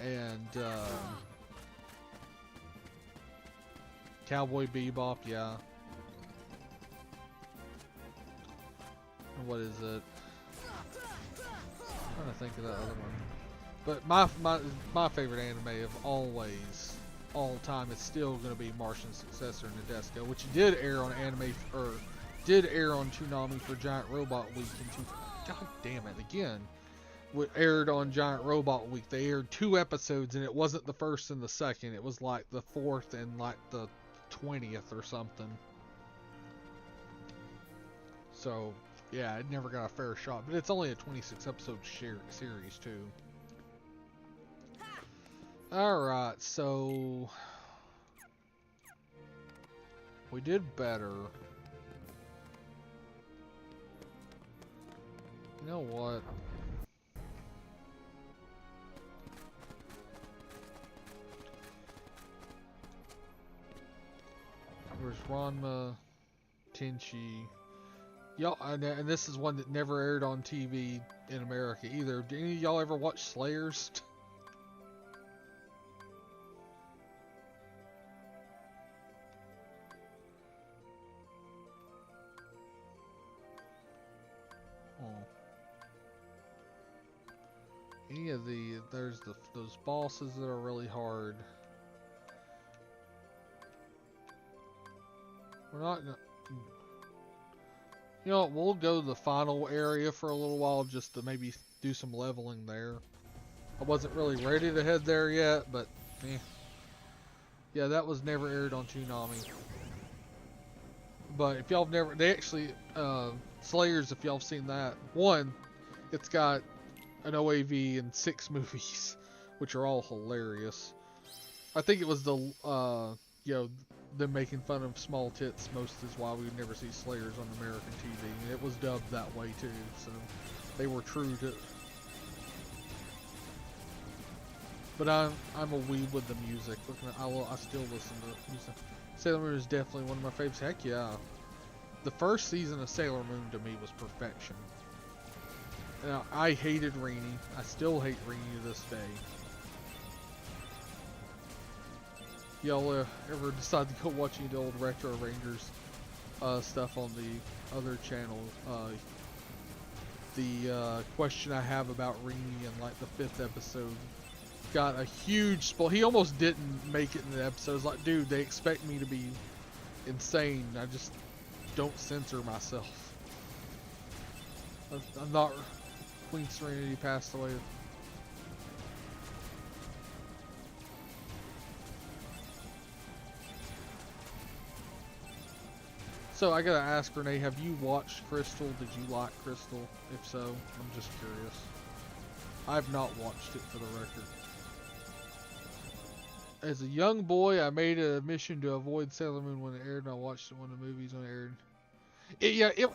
And, Cowboy Bebop, yeah. And what is it? I'm trying to think of that other one. But my favorite anime of always, all time, is still going to be Martian Successor Nadesico, which did air on did air on Toonami for Giant Robot Week in God damn it, again. Aired on Giant Robot Week. They aired 2 episodes, and it wasn't the first and the second. It was like the 4th and like the 20th or something. So, yeah, it never got a fair shot. But it's only a 26 episode series too. Alright, so we did better. You know what? Where's Ranma, Tenchi? Y'all, and this is one that never aired on TV in America either. Did any of y'all ever watch Slayers? Any of there's those bosses that are really hard. We're not gonna, you know, we'll go to the final area for a little while just to maybe do some leveling there. I wasn't really ready to head there yet, but yeah, that was never aired on Toonami. But if y'all have never, they actually, Slayers, if y'all have seen that, one, it's got an OAV and 6 movies, which are all hilarious. I think it was the, you know, them making fun of small tits most is why we would never see Slayers on American TV. And it was dubbed that way too, so they were true to. But I'm a weeb with the music. I still listen to music. Sailor Moon is definitely one of my favorites. Heck yeah. The first season of Sailor Moon to me was perfection. Now, I hated Rini. I still hate Rini to this day. Y'all ever decide to go watch any of the old Retro Rangers stuff on the other channel? The question I have about Rini in like the 5th episode got a huge spoil. He almost didn't make it in the episode. It's like, dude, they expect me to be insane. I just don't censor myself. I'm not. Queen Serenity passed away. So I gotta ask Renee, have you watched Crystal? Did you like Crystal? If so, I'm just curious. I've not watched it for the record. As a young boy, I made a mission to avoid Sailor Moon when it aired, and I watched it when the movies when it aired.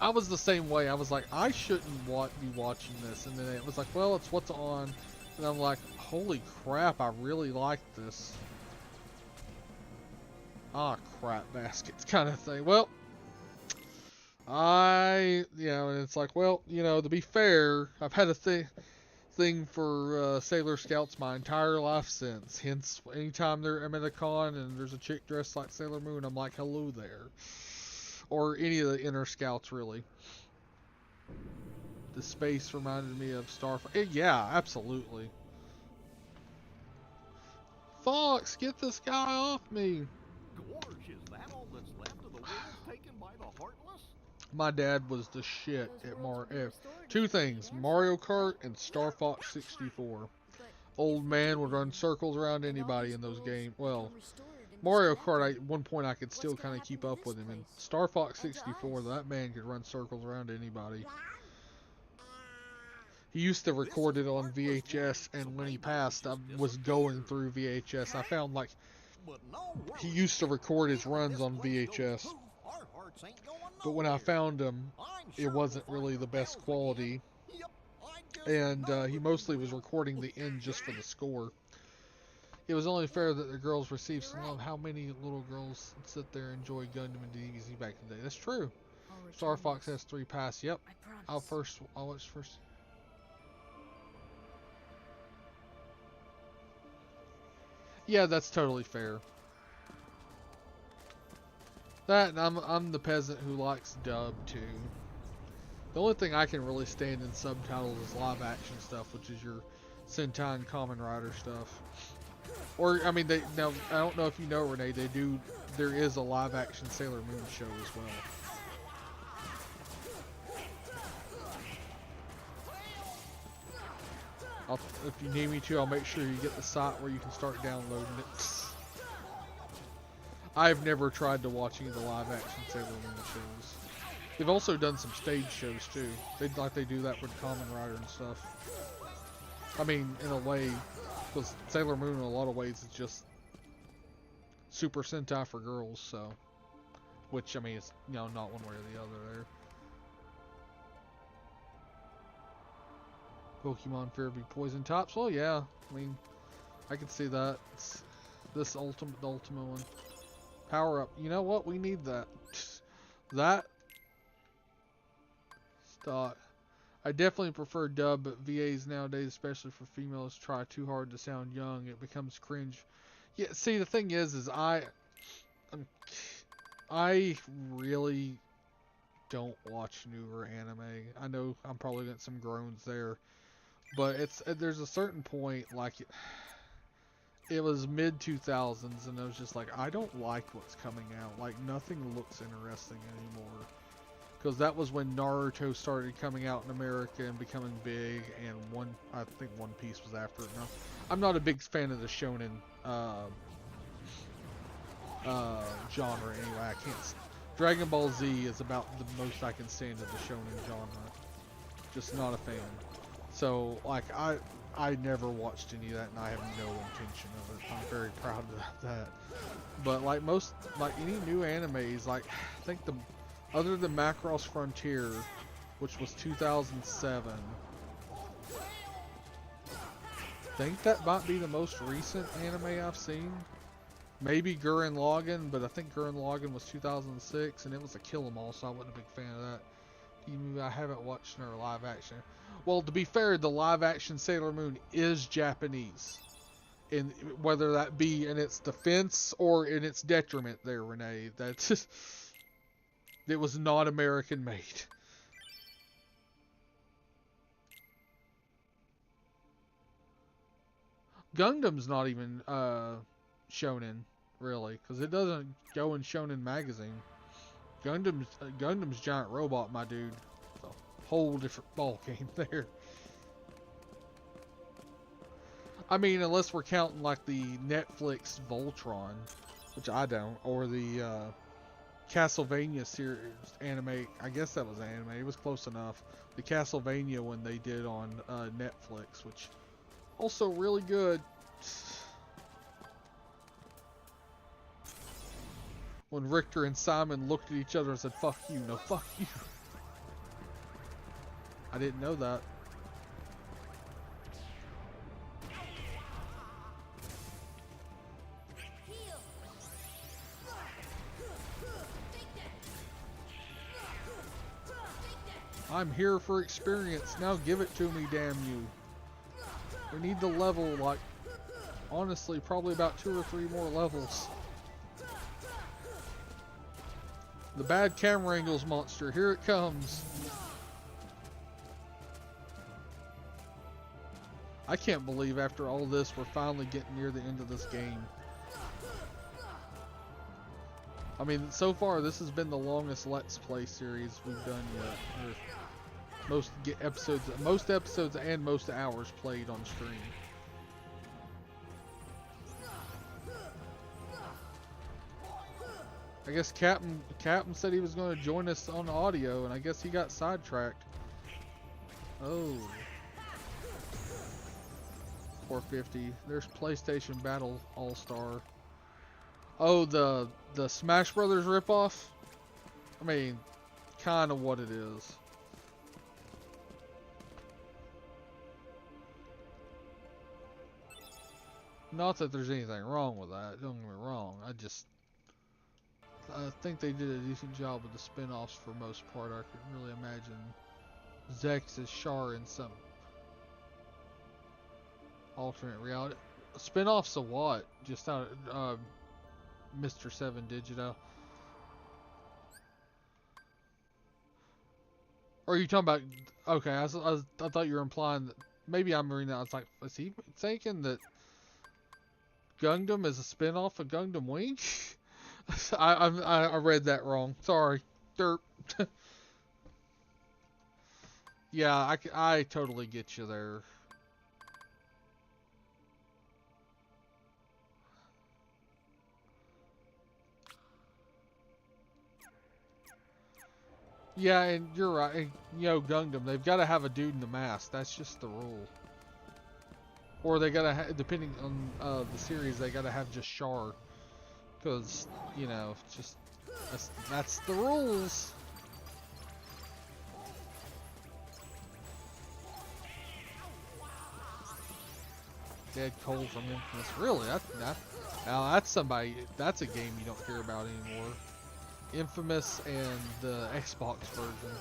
I was the same way. I was like, I shouldn't be watching this, and then it was like, well, it's what's on, and I'm like, holy crap, I really like this. Ah, crap baskets kind of thing. Well, and it's like, well, to be fair, I've had a thing for Sailor Scouts my entire life since. Hence, anytime I'm at a con and there's a chick dressed like Sailor Moon, I'm like, hello there. Or any of the inner Scouts, really. The space reminded me of Starfire. Yeah, absolutely. Fox, get this guy off me. Gorge, is that all that's left of the world taken by the Heartless? My dad was the shit at two things: Mario Kart and Star Fox 64. Old man would run circles around anybody in those games. Well, Mario Kart, at one point I could still kind of keep up with him. And Star Fox 64, that man could run circles around anybody. He used to record it on VHS, and when he passed, I was going through VHS. I found like he used to record his runs on VHS, but when I found him, it wasn't really the best quality, and he mostly was recording the end just for the score. It was only fair that the girls received some love. How many little girls sit there and enjoy Gundam and DBZ back in the day? That's true. Star Fox has 3 pass. Yep. I'll watch first. Yeah, that's totally fair. That, and I'm the peasant who likes dub too. The only thing I can really stand in subtitles is live action stuff, which is your Sentai and Kamen Rider stuff. Or I mean, now I don't know if you know, Renee, there is a live action Sailor Moon show as well. If you need me to, I'll make sure you get the site where you can start downloading it. I've never tried to watch any of the live action Sailor Moon shows. They've also done some stage shows too. They do that with Kamen Rider and stuff. I mean, in a way, because Sailor Moon in a lot of ways is just Super Sentai for girls, so. Which, I mean, it's, not one way or the other there. Pokemon fear be poison types? Well, yeah. I mean, I can see that. It's the ultimate one. Power up. You know what? We need that. That. Stop. I definitely prefer dub, but VAs nowadays, especially for females, try too hard to sound young. It becomes cringe. Yeah, see, the thing is I really don't watch newer anime. I know I'm probably getting some groans there. But there's a certain point, like, it was mid-2000s, and I was just like, I don't like what's coming out. Like, nothing looks interesting anymore. Because that was when Naruto started coming out in America and becoming big, and I think One Piece was after it. Now, I'm not a big fan of the shonen genre anyway. I can't. Dragon Ball Z is about the most I can stand of the shonen genre. Just not a fan. So, like, I never watched any of that, and I have no intention of it. I'm very proud of that. But, like, any new animes, like, I think other than Macross Frontier, which was 2007, I think that might be the most recent anime I've seen. Maybe Gurren Lagann, but I think Gurren Lagann was 2006, and it was a kill 'em all, so I wasn't a big fan of that. I haven't watched their live action. Well, to be fair, the live action Sailor Moon is Japanese. And whether that be in its defense or in its detriment there, Renee, that's just, it was not American made. Gundam's not even shonen, really, because it doesn't go in Shonen magazine. Gundam's giant robot, my dude. It's a whole different ball game there. I mean, unless we're counting like the Netflix Voltron, which I don't, or the Castlevania series anime. I guess that was anime. It was close enough. The Castlevania one they did on Netflix, which also really good. When Richter and Simon looked at each other and said, "Fuck you, no fuck you." I didn't know that. I'm here for experience. Now give it to me, damn you. We need to level, like, honestly, probably about 2 or 3 more levels. The bad camera angles monster, here it comes. I can't believe after all this, we're finally getting near the end of this game. I mean, so far this has been the longest Let's Play series we've done yet. Or most episodes and most hours played on stream. I guess Captain said he was going to join us on audio, and I guess he got sidetracked. Oh. 450. There's PlayStation Battle All-Star. Oh, the Smash Brothers ripoff? I mean, kind of what it is. Not that there's anything wrong with that, don't get me wrong. I think they did a decent job with the spin-offs for most part. I could really imagine Zex as Char in some alternate reality. Spin-offs of what? Just out of Mr. 7 Digito. Or are you talking about... Okay, I thought you were implying that... Maybe I'm reading that. I was like, is he thinking that Gundam is a spin-off of Gundam Wing? I read that wrong. Sorry. Derp. Yeah, I totally get you there. Yeah, and you're right. And, you know, Gundam, they've got to have a dude in the mask. That's just the rule. Or they got to, depending on the series, they got to have just Char. Because, you know, just, that's the rules. Dead Cole from Infamous. Really? Now that's somebody, that's a game you don't hear about anymore. Infamous and the Xbox version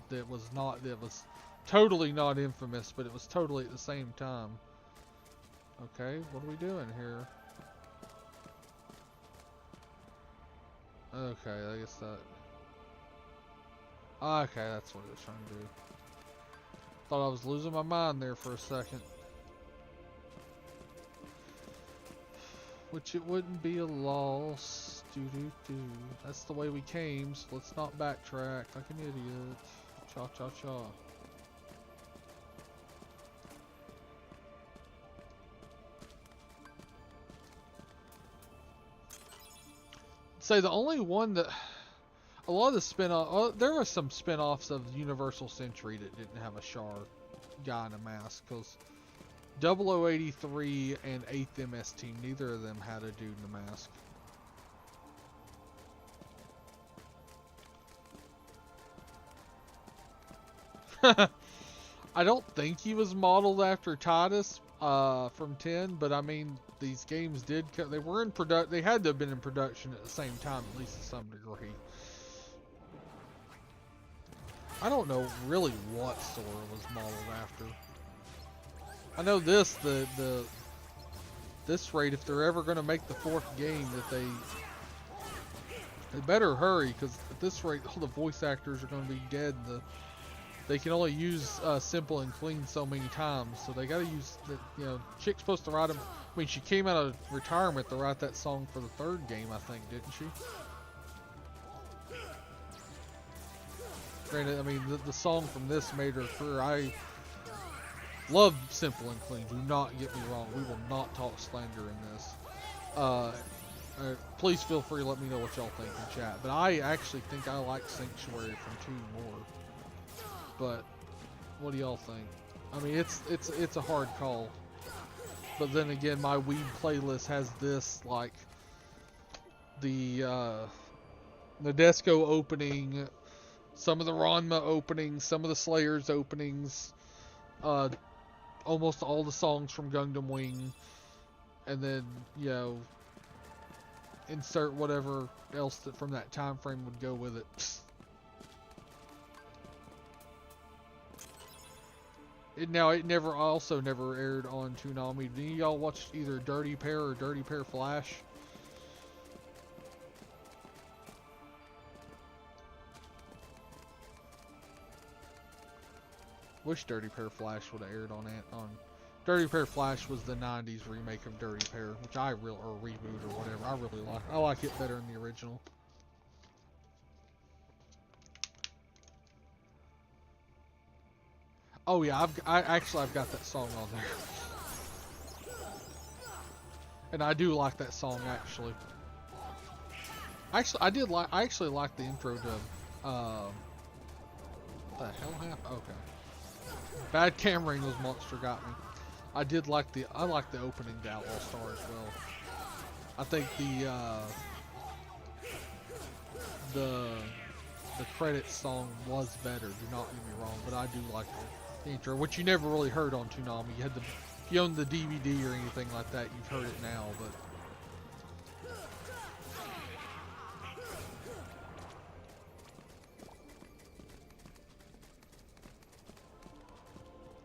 that was totally not Infamous, but it was totally at the same time. Okay, what are we doing here? Okay, I guess that. Okay, that's what it was trying to do. Thought I was losing my mind there for a second. Which it wouldn't be a loss. That's the way we came, so let's not backtrack like an idiot. Cha cha cha. Say the only one that a lot of the spin-off, there were some spin-offs of Universal Century that didn't have a Char guy in a mask, because 0083 and 8th MS Team, neither of them had a dude in a mask. I don't think he was modeled after Titus from 10, but I mean, these games did, they were in production, they had to have been in production at the same time, at least to some degree. I don't know really what Sora was modeled after. I know this, this rate, if they're ever going to make the 4th game, that they better hurry, because at this rate, all the voice actors are going to be dead. They can only use Simple and Clean so many times, so they got to use the, you know, chick's supposed to write them. I mean, she came out of retirement to write that song for the 3rd game, I think, didn't she? Granted, I mean, the song from this made her career. I love Simple and Clean. Do not get me wrong. We will not talk slander in this. Please feel free to let me know what y'all think in chat. But I actually think I like Sanctuary from 2 more. But what do y'all think? I mean, it's a hard call. But then again, my Weed playlist has this, like the Nadesco opening, some of the Ranma openings, some of the Slayers openings, almost all the songs from Gundam Wing, and then, you know, insert whatever else that from that time frame would go with it. It also never aired on Toonami. Did y'all watch either Dirty Pair or Dirty Pair Flash? Wish Dirty Pair Flash would have aired on Dirty Pair Flash was the '90s remake of Dirty Pair, which I really or reboot or whatever. I really like. I like it better than the original. Oh yeah, I've got that song on there, and I do like that song actually. I actually like the intro to. What the hell happened? Okay. Bad camera angles monster got me. I like the opening to Outlaw Star as well. I think the credits song was better. Do not get me wrong, but I do like the intro, which you never really heard on Toonami. If you own the DVD or anything like that, you've heard it now, but.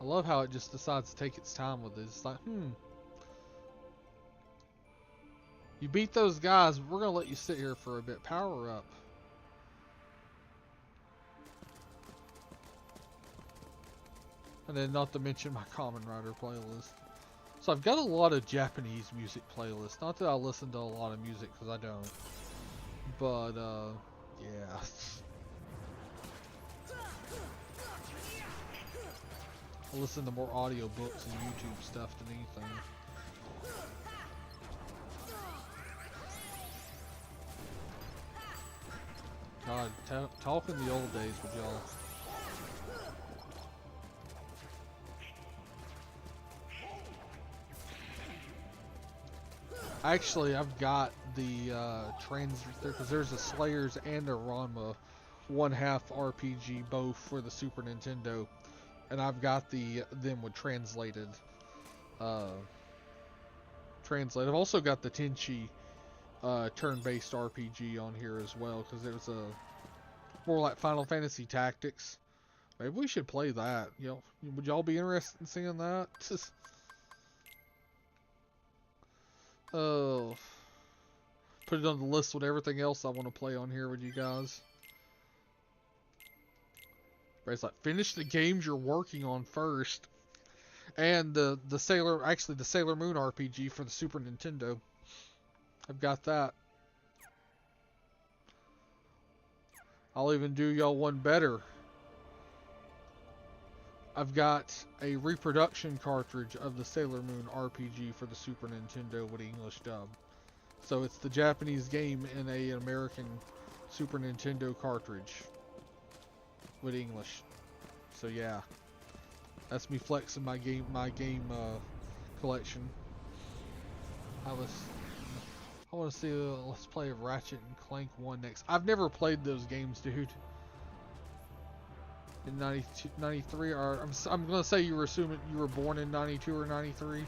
I love how it just decides to take its time with it. It's like, you beat those guys, we're going to let you sit here for a bit. Power up. And then not to mention my Kamen Rider playlist. So I've got a lot of Japanese music playlists. Not that I listen to a lot of music, because I don't. But, yeah. I listen to more audiobooks and YouTube stuff than anything. God, talk in the old days with y'all. Actually, I've got the because there's a Slayers and a Ranma 1/2 RPG both for the Super Nintendo. And I've got them with translated. I've also got the Tenchi turn-based RPG on here as well, because there's a more like Final Fantasy Tactics. Maybe we should play that. You know, would y'all be interested in seeing that? Oh, put it on the list with everything else I want to play on here with you guys. It's like, finish the games you're working on first. And the Sailor Moon RPG for the Super Nintendo. I've got that. I'll even do y'all one better. I've got a reproduction cartridge of the Sailor Moon RPG for the Super Nintendo with English dub. So it's the Japanese game in an American Super Nintendo cartridge with English. So yeah, that's me flexing my game collection. I want to see let's play Ratchet and Clank 1 next. I've never played those games, dude. In 93, or I'm gonna say you were assuming you were born in 92 or 93.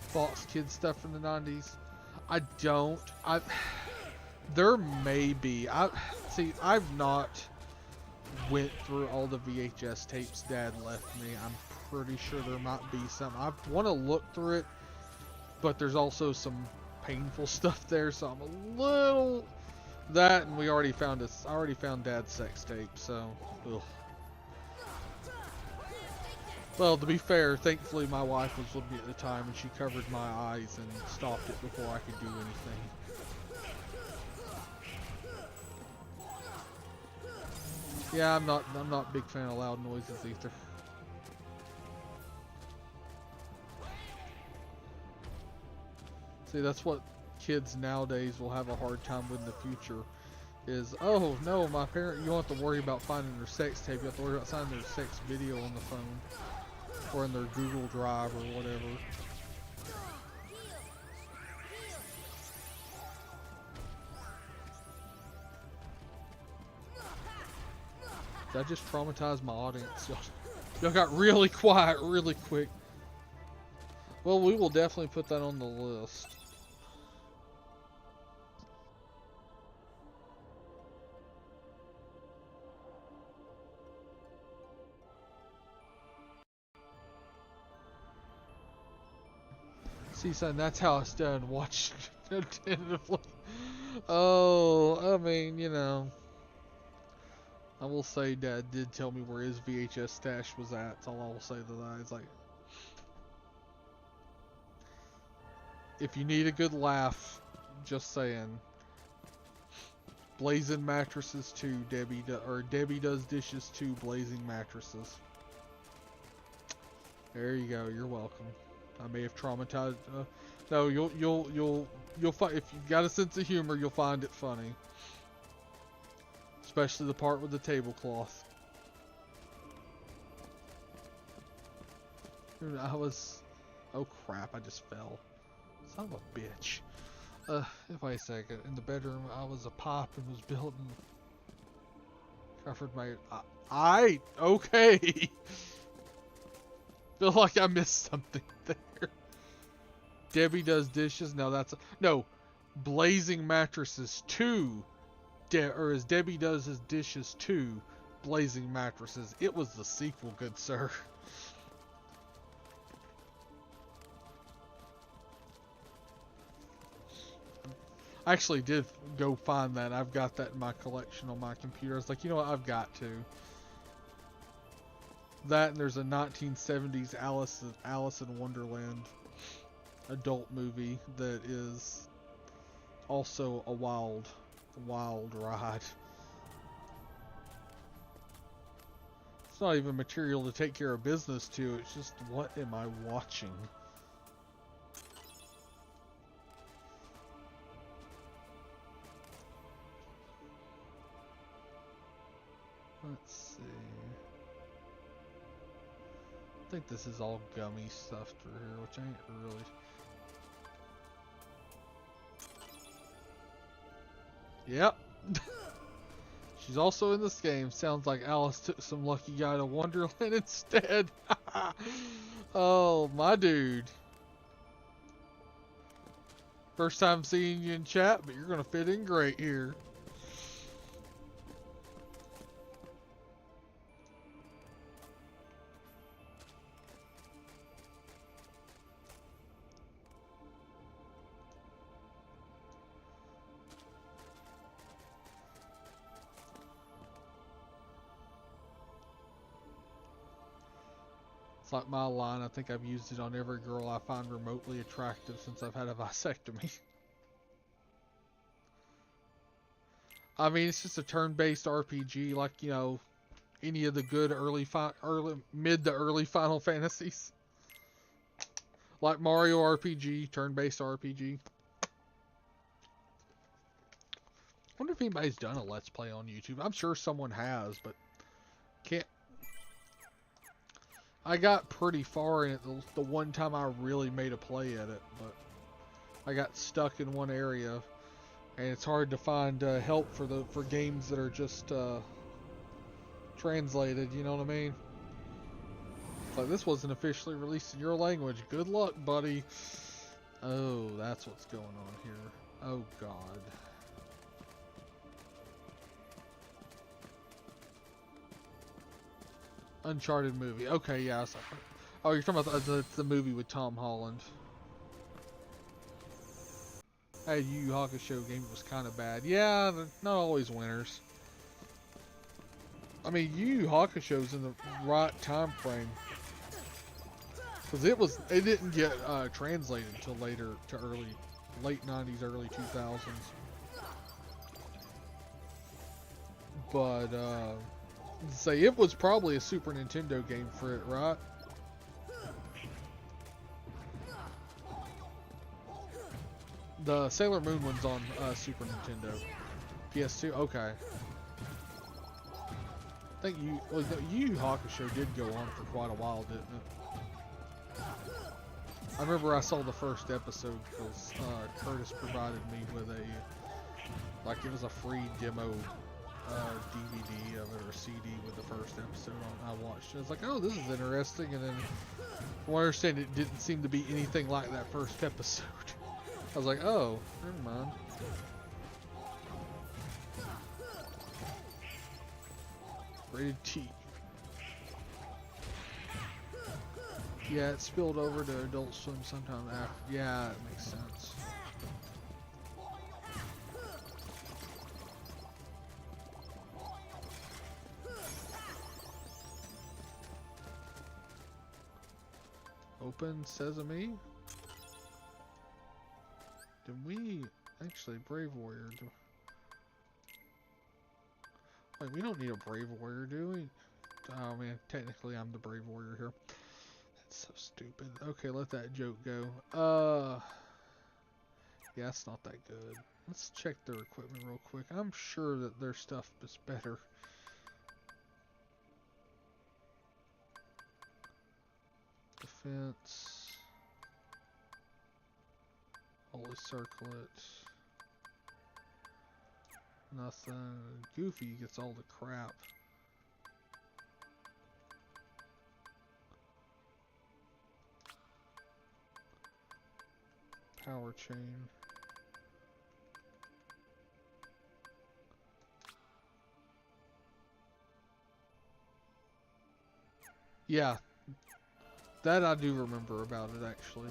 Fox Kids stuff from the 90s. I don't. There may be. I've not went through all the VHS tapes Dad left me. I'm pretty sure there might be some. I want to look through it, but there's also some painful stuff there, so I'm a little that. And I already found Dad's sex tape, so. Ugh. Well, to be fair, thankfully my wife was with me at the time, and she covered my eyes and stopped it before I could do anything. Yeah, I'm not a big fan of loud noises either. See, that's what kids nowadays will have a hard time with in the future. Is, oh no, my parent, you don't have to worry about finding their sex tape. You have to worry about finding their sex video on the phone. Or in their Google Drive or whatever. That just traumatized my audience. Y'all got really quiet really quick. Well, we will definitely put that on the list. See, son, that's how it's done. Watch attentively. Oh, I mean, you know. I will say Dad did tell me where his VHS stash was at. That's all I will say to that. It's like, if you need a good laugh, just saying. Blazing Mattresses 2, Debbie Does Dishes 2, Blazing Mattresses. There you go. You're welcome. I may have traumatized. No, you'll find, if you've got a sense of humor, you'll find it funny. Especially the part with the tablecloth. Oh crap! I just fell. Son of a bitch. Wait a second. In the bedroom, I was a pop and was building. Covered my. Okay. Feel like I missed something there. Debbie Does Dishes. No, no. Blazing Mattresses 2. Or as Debbie Does His Dishes 2. Blazing Mattresses. It was the sequel, good sir. I actually did go find that. I've got that in my collection on my computer. I was like, you know what? I've got to. That, and there's a 1970s Alice in Wonderland adult movie that is also a wild ride. It's not even material to take care of business to. It's just, what am I watching? Let's see. I think this is all gummy stuff through here, which ain't really. Yep. She's also in this game. Sounds like Alice took some lucky guy to Wonderland instead. Oh, my dude. First time seeing you in chat, but you're gonna fit in great here. It's like my line. I think I've used it on every girl I find remotely attractive since I've had a vasectomy. I mean, it's just a turn-based RPG, like, you know, any of the good mid to early Final Fantasies. Like Mario RPG, turn-based RPG. Wonder if anybody's done a Let's Play on YouTube. I'm sure someone has, but can't. I got pretty far in it the one time I really made a play at it, but I got stuck in one area, and it's hard to find help for games that are just translated. You know what I mean? Like, this wasn't officially released in your language. Good luck, buddy. Oh, that's what's going on here. Oh God. Uncharted movie. Okay, yeah. Oh, you're talking about the movie with Tom Holland. Hey, Yu Yu Hakusho game was kind of bad. Yeah, they're not always winners. I mean, Yu Yu Hakusho's in the right time frame. Because it didn't get translated until late 90s, early 2000s. But, say it was probably a Super Nintendo game for it, right? The Sailor Moon one's on Super Nintendo. PS2, okay. I think Yu Yu Hakusho did go on for quite a while, didn't it? I remember I saw the first episode because Curtis provided me with it was a free demo DVD of it or CD with the first episode on. I watched it. I was like, oh, this is interesting, and then from what I understand, it didn't seem to be anything like that first episode. I was like, oh, never mind. Rated T. Yeah, it spilled over to Adult Swim sometime after. Yeah, it makes sense. Open sesame. Did we actually brave warrior? Wait, we don't need a brave warrior, do we? Oh man, technically I'm the brave warrior here. That's so stupid. Okay, let that joke go. Yeah, it's not that good. Let's check their equipment real quick. I'm sure that their stuff is better. Defense. Holy circlet. Nothing. Goofy gets all the crap. Power chain. Yeah, that I do remember about it actually.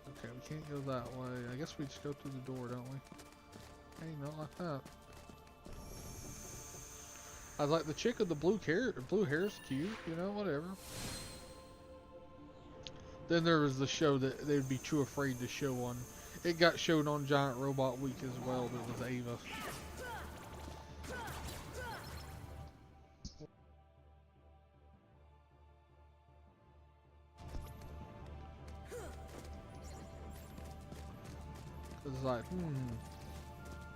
Okay, we can't go that way. I guess we just go through the door, don't we? Hey, not like that. I like the chick with the blue hair's cute, you know, whatever. Then there was the show that they'd be too afraid to show on. It got showed on Giant Robot Week as well, but it was Ava. It's like,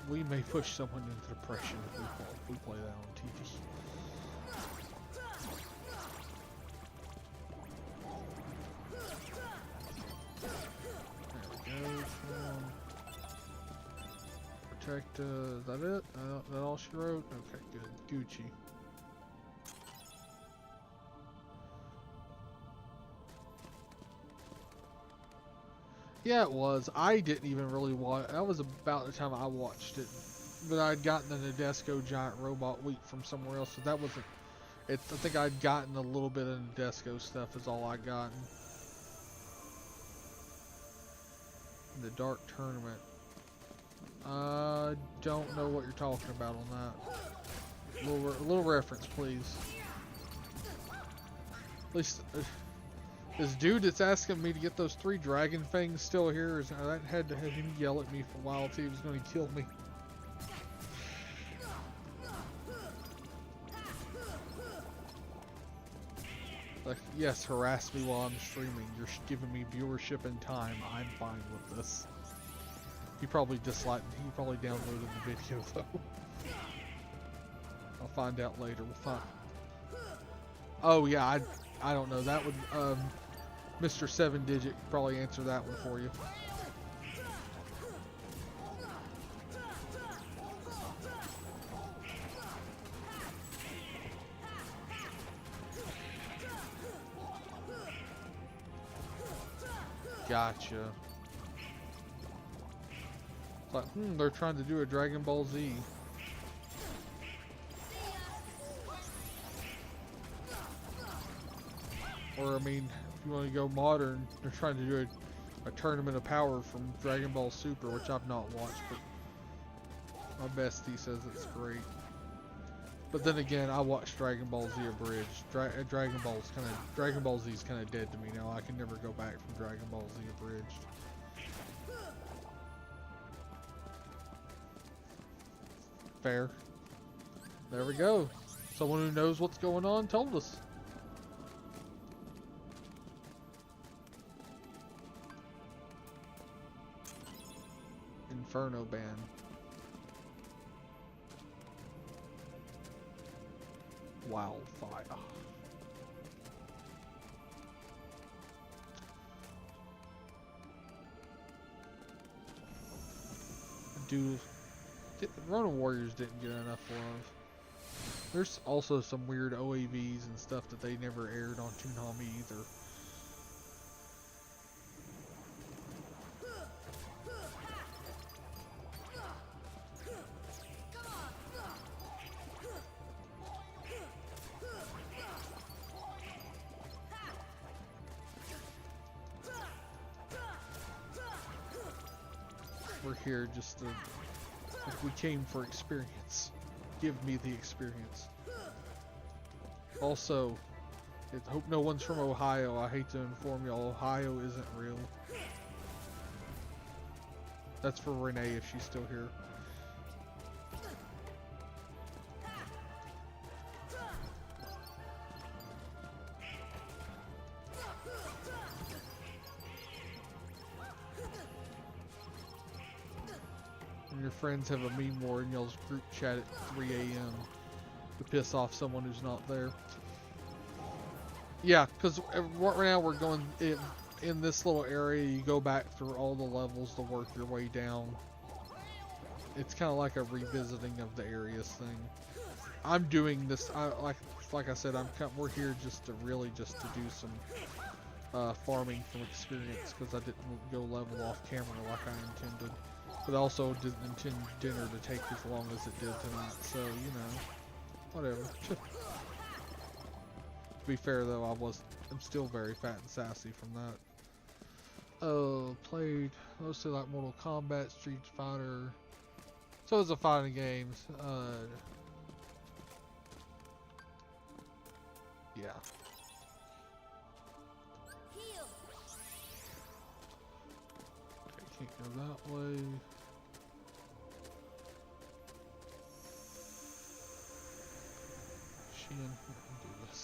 we may push someone into depression if we play that on TV. There we go. Protect, is that it? That all she wrote? Okay, good. Gucci. Yeah, it was. I didn't even really watch. That was about the time I watched it. But I'd gotten the Nadesco Giant Robot Week from somewhere else, so that wasn't. I think I'd gotten a little bit of Nadesco stuff is all I gotten. The Dark Tournament. I don't know what you're talking about on that. A little reference, please. At least. This dude that's asking me to get those 3 dragon fangs still here, that had to have him yell at me for a while till he was going to kill me. Like, yes, harass me while I'm streaming. You're giving me viewership and time. I'm fine with this. He probably disliked. He probably downloaded the video though. I'll find out later. We'll find. Oh yeah, I don't know. That would Mr. 7-Digit could probably answer that one for you. Gotcha. It's like, they're trying to do a Dragon Ball Z. Or, I mean, if you want to go modern, they're trying to do a Tournament of Power from Dragon Ball Super, which I've not watched, but my bestie says it's great. But then again, I watched Dragon Ball Z Abridged. Dragon Ball Z is kind of dead to me now. I can never go back from Dragon Ball Z Abridged. Fair. There we go. Someone who knows what's going on told us. Inferno Band. Wildfire. Ronin Warriors didn't get enough love. There's also some weird OAVs and stuff that they never aired on Toonami either. We're here just to, if we came for experience, give me the experience. Also, I hope no one's from Ohio. I hate to inform y'all, Ohio isn't real. That's for Renee if she's still here. When your friends have a meme war in y'all's group chat at 3 a.m. to piss off someone who's not there. Yeah, because right now we're going in this little area. You go back through all the levels to work your way down. It's kind of like a revisiting of the areas thing. I'm doing this. Like I said, we're here just to do some farming from experience, because I didn't go level off camera like I intended. But I also didn't intend dinner to take as long as it did tonight. So you know, whatever. To be fair though, I'm still very fat and sassy from that. Played mostly like Mortal Kombat, Street Fighter. So it's a fighting games. Yeah. Heal. Okay, can't go that way. Shin, do this.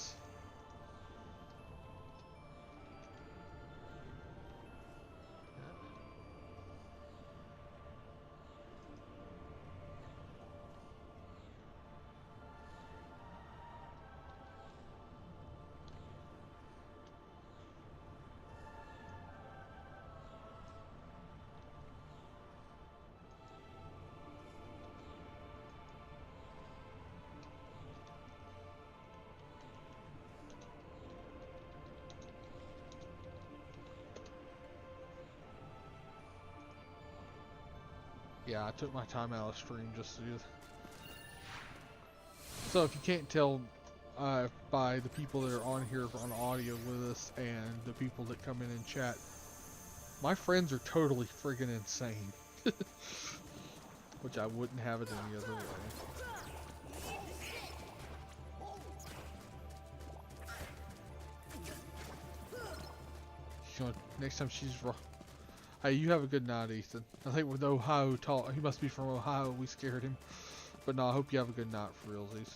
Yeah, I took my time out of stream just to do this. So if you can't tell by the people that are on here on audio with us and the people that come in and chat, my friends are totally friggin' insane. Which I wouldn't have it any other way. You know, next time she's wrong. Hey, you have a good night, Ethan. I think with Ohio talk, he must be from Ohio. We scared him. But no, I hope you have a good night for realsies.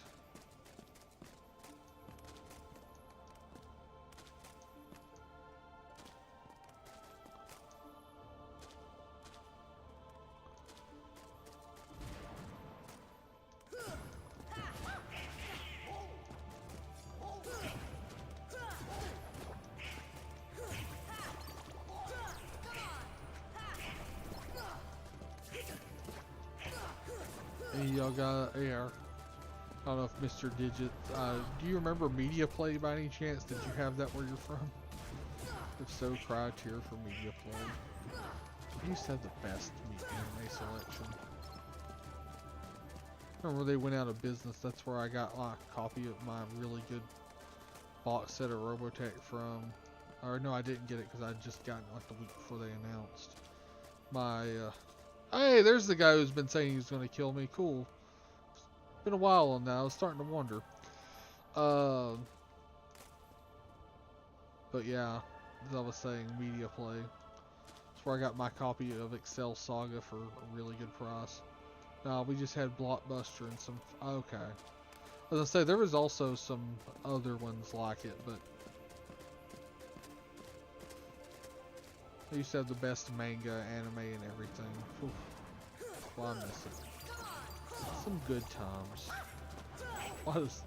Y'all got AR. I don't know if Mr. Digit, do you remember Media Play by any chance? Did you have that where you're from? If so, cry a tear for Media Play. They used to have the best anime selection. Remember they went out of business. That's where I got like a copy of my really good box set of Robotech from. Or no, I didn't get it because I just got it like the week before they announced. My, hey, there's the guy who's been saying he was going to kill me. Cool. Been a while on that. I was starting to wonder. But yeah, as I was saying, Media Play. That's where I got my copy of Excel Saga for a really good price. No, we just had Blockbuster and some. Okay. As I say, there was also some other ones like it, but they used to have the best manga, anime, and everything. Oof. Well, I miss it. Some good times. Why does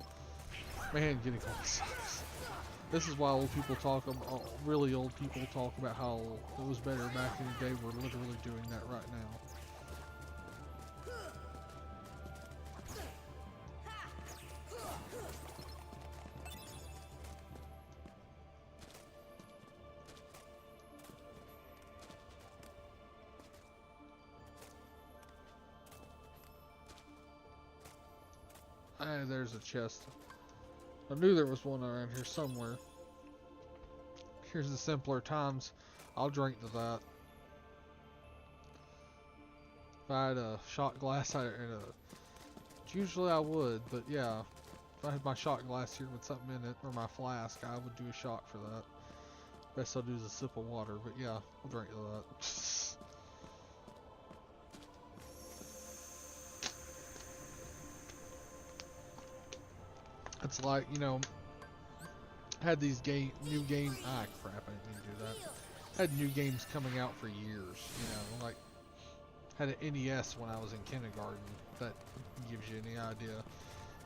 man getting old sucks? This is why old people talk. Really old people talk about how it was better back in the day. We're literally doing that right now. Hey, there's a chest. I knew there was one around here somewhere. Here's the simpler times. I'll drink to that. If I had a shot glass, usually I would, but yeah. If I had my shot glass here with something in it, or my flask, I would do a shot for that. Best I'll do is a sip of water, but yeah, I'll drink to that. It's like, you know, had these new game. Ah, crap! I didn't mean to do that. Had new games coming out for years. You know, like had an NES when I was in kindergarten. That gives you any idea.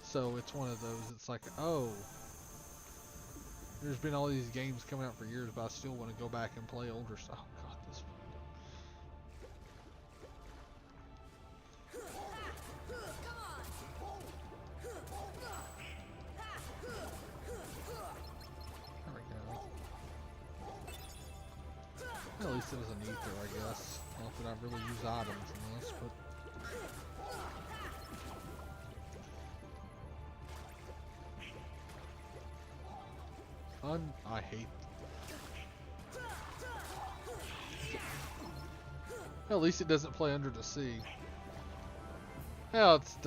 So it's one of those. It's like, oh, there's been all these games coming out for years, but I still want to go back and play older stuff. Oh God, this. There we go. Well, at least it was an ether, I guess. Not that I really use items in this, but. I hate. Well, at least it doesn't play under the sea. Yeah, it's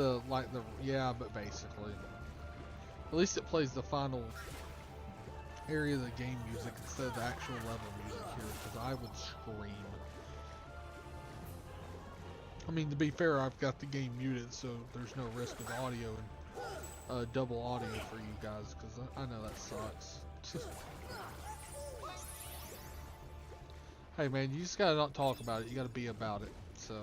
yeah, but basically. At least it plays the final area of the game music instead of the actual level music here, because I would scream. I mean, to be fair, I've got the game muted, so there's no risk of audio and double audio for you guys, because I know that sucks. Hey man, you just gotta not talk about it, you gotta be about it, so.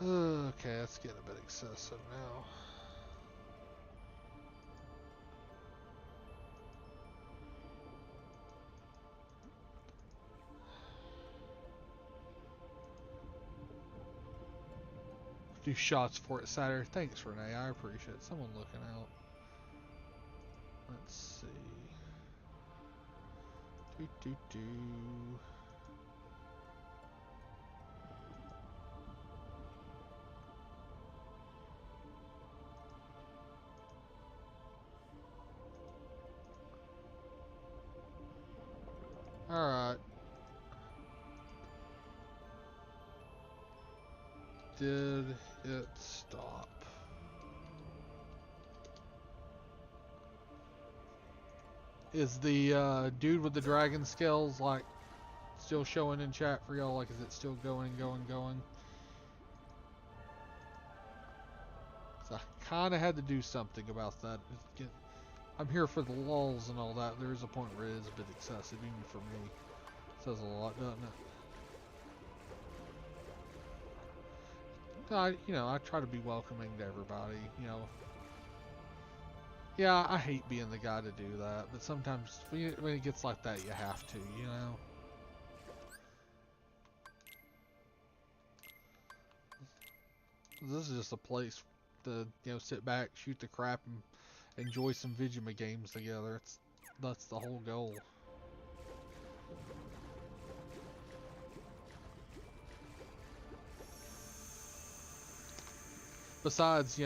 Okay, that's getting a bit excessive now. Do shots for it, Saturday. Thanks, Renee. I appreciate it. Someone looking out. Let's see. Do. Alright. Did it stop? Is the dude with the dragon scales like still showing in chat for y'all? Like, is it still going? So I kind of had to do something about that. I'm here for the lulls and all that. There is a point where it is a bit excessive, even for me. Says a lot, doesn't it? I try to be welcoming to everybody. Yeah, I hate being the guy to do that, but sometimes when it gets like that, you have to. This is just a place to sit back, shoot the crap, and enjoy some Vigima games together. That's the whole goal. Besides,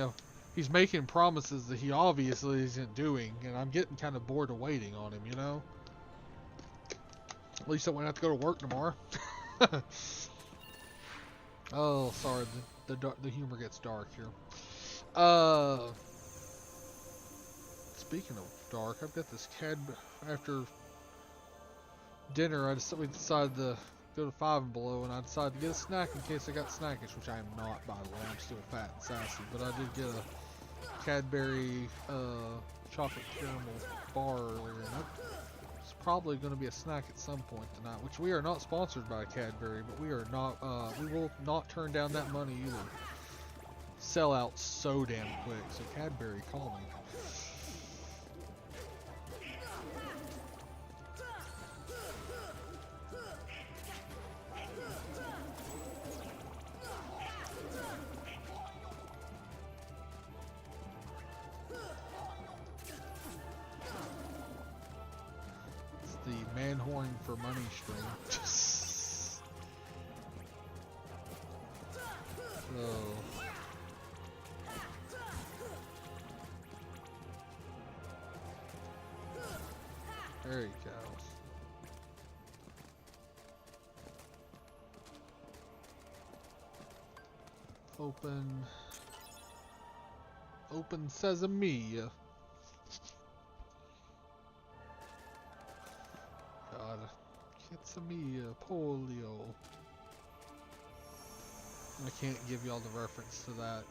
he's making promises that he obviously isn't doing, and I'm getting kind of bored of waiting on him, At least I won't have to go to work tomorrow. Oh, sorry, the humor gets dark here. Speaking of dark, I've got this after dinner, we decided to go to Five and Below, and I decided to get a snack in case I got snackish, which I am not, by the way. I'm still fat and sassy, but I did get a Cadbury chocolate caramel bar earlier, and it's probably going to be a snack at some point tonight. Which we are not sponsored by Cadbury, but we will not turn down that money either. Sell out so damn quick. So Cadbury, call me. Manhorn for money stream. So there you go. Open. Open sesame. God. Kitsame polio. I can't give y'all the reference to that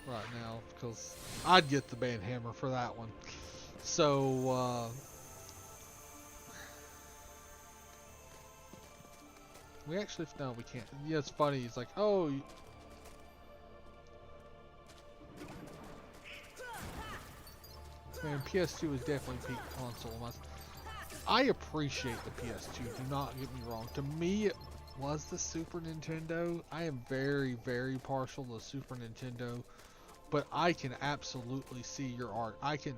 right now because I'd get the band hammer for that one. So, we actually, no, we can't. Yeah, it's funny. He's like, oh, man, PS2 is definitely peak console. I appreciate the PS2, do not get me wrong. To me, it was the Super Nintendo. I am very, very partial to Super Nintendo, but I can absolutely see your art. I can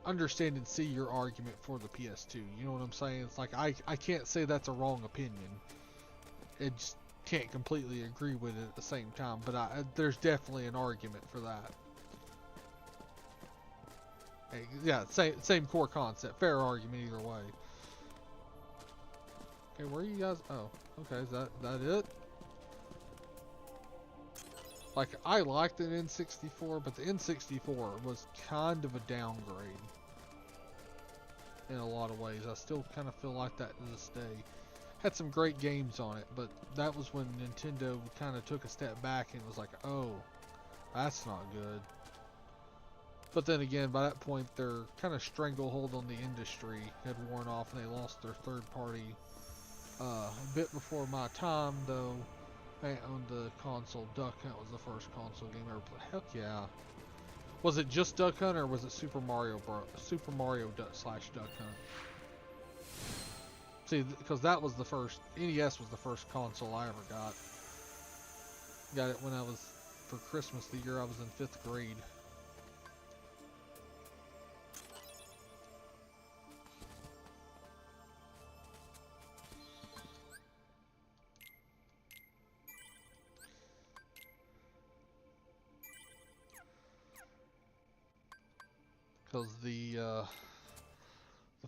understand and see your argument for the PS2. You know what I'm saying? It's like, I can't say that's a wrong opinion. I just can't completely agree with it at the same time, but there's definitely an argument for that. Yeah, same core concept. Fair argument either way. Okay, where are you guys? Oh, okay, is that it? Like, I liked the N64, but the N64 was kind of a downgrade in a lot of ways. I still kind of feel like that to this day. Had some great games on it, but that was when Nintendo kind of took a step back and was like, oh, that's not good. But then again, by that point, their kind of stranglehold on the industry had worn off, and they lost their third party a bit before my time, though. I owned the console. Duck Hunt was the first console game I ever played. Heck yeah! Was it just Duck Hunt, or was it Super Mario slash Duck Hunt? See, because that was the first. NES was the first console I ever got. Got it when I was for Christmas the year I was in 5th grade. Because the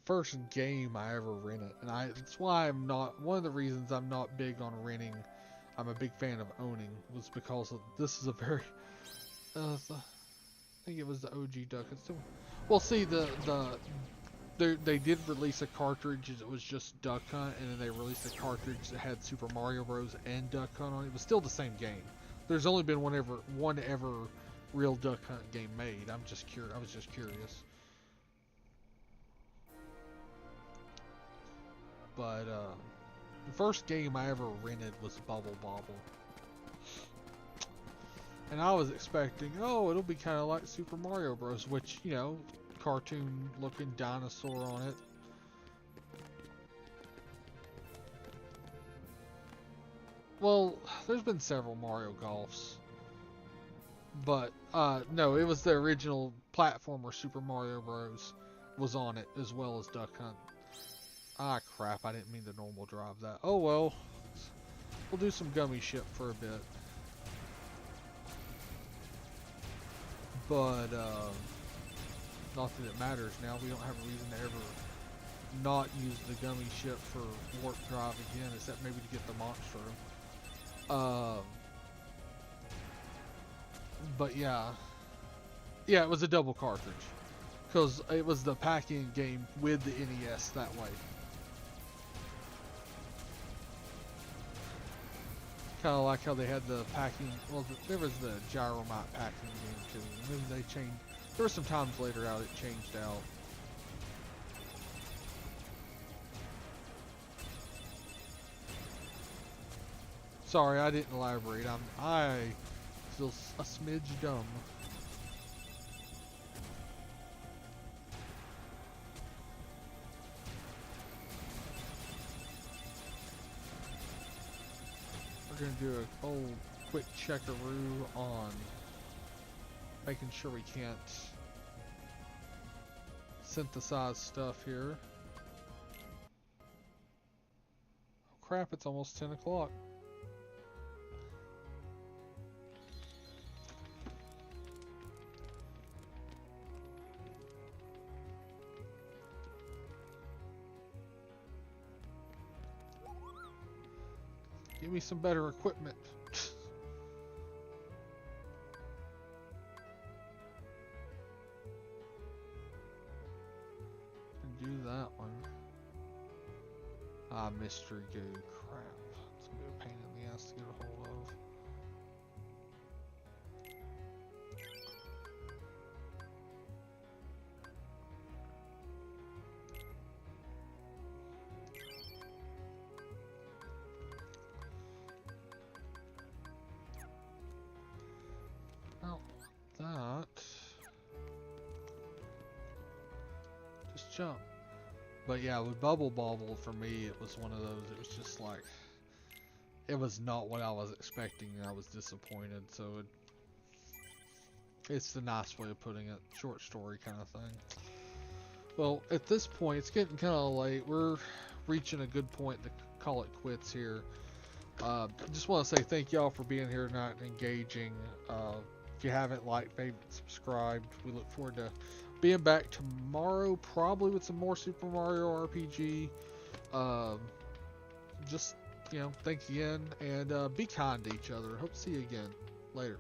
first game I ever rented, and it's why I'm not, one of the reasons I'm not big on renting, I'm a big fan of owning, was because this is a very, I think it was the OG Duck. It's still, well, see, they did release a cartridge that was just Duck Hunt, and then they released a cartridge that had Super Mario Bros. And Duck Hunt on it. It was still the same game. There's only been one ever real Duck Hunt game made. I was just curious. But the first game I ever rented was Bubble Bobble. And I was expecting, oh, it'll be kind of like Super Mario Bros. Which, you know, cartoon looking dinosaur on it. Well, there's been several Mario Golfs. But, no, it was the original platformer Super Mario Bros. Was on it, as well as Duck Hunt. Ah, crap, I didn't mean to normal drive that. Oh, well. We'll do some gummy ship for a bit. But, not that it matters now. We don't have a reason to ever not use the gummy ship for warp drive again, except maybe to get the monster. But yeah. Yeah, it was a double cartridge. Because it was the packing game with the NES that way. Kind of like how they had the packing, well, there was the Gyromite packing game too. And then they changed, there were some times later out it changed out. Sorry, I didn't elaborate. I feel a smidge dumb. We're gonna do a whole quick checkaroo on making sure we can't synthesize stuff here. Oh crap, it's almost 10 o'clock. Give me some better equipment. Do that one. Ah, mystery goo. Crap. It's gonna be a pain in the ass to get a hold of. Well, that. Just jump. But yeah, with Bubble Bobble, for me, it was one of those, it was just like, it was not what I was expecting, and I was disappointed, so it's the nice way of putting it, short story kind of thing. Well, at this point, it's getting kind of late, we're reaching a good point to call it quits here. Just want to say thank y'all for being here tonight and engaging. If you haven't liked, maybe subscribed, we look forward to being back tomorrow, probably with some more Super Mario RPG. Just, thanks again, and be kind to each other. Hope to see you again. Later.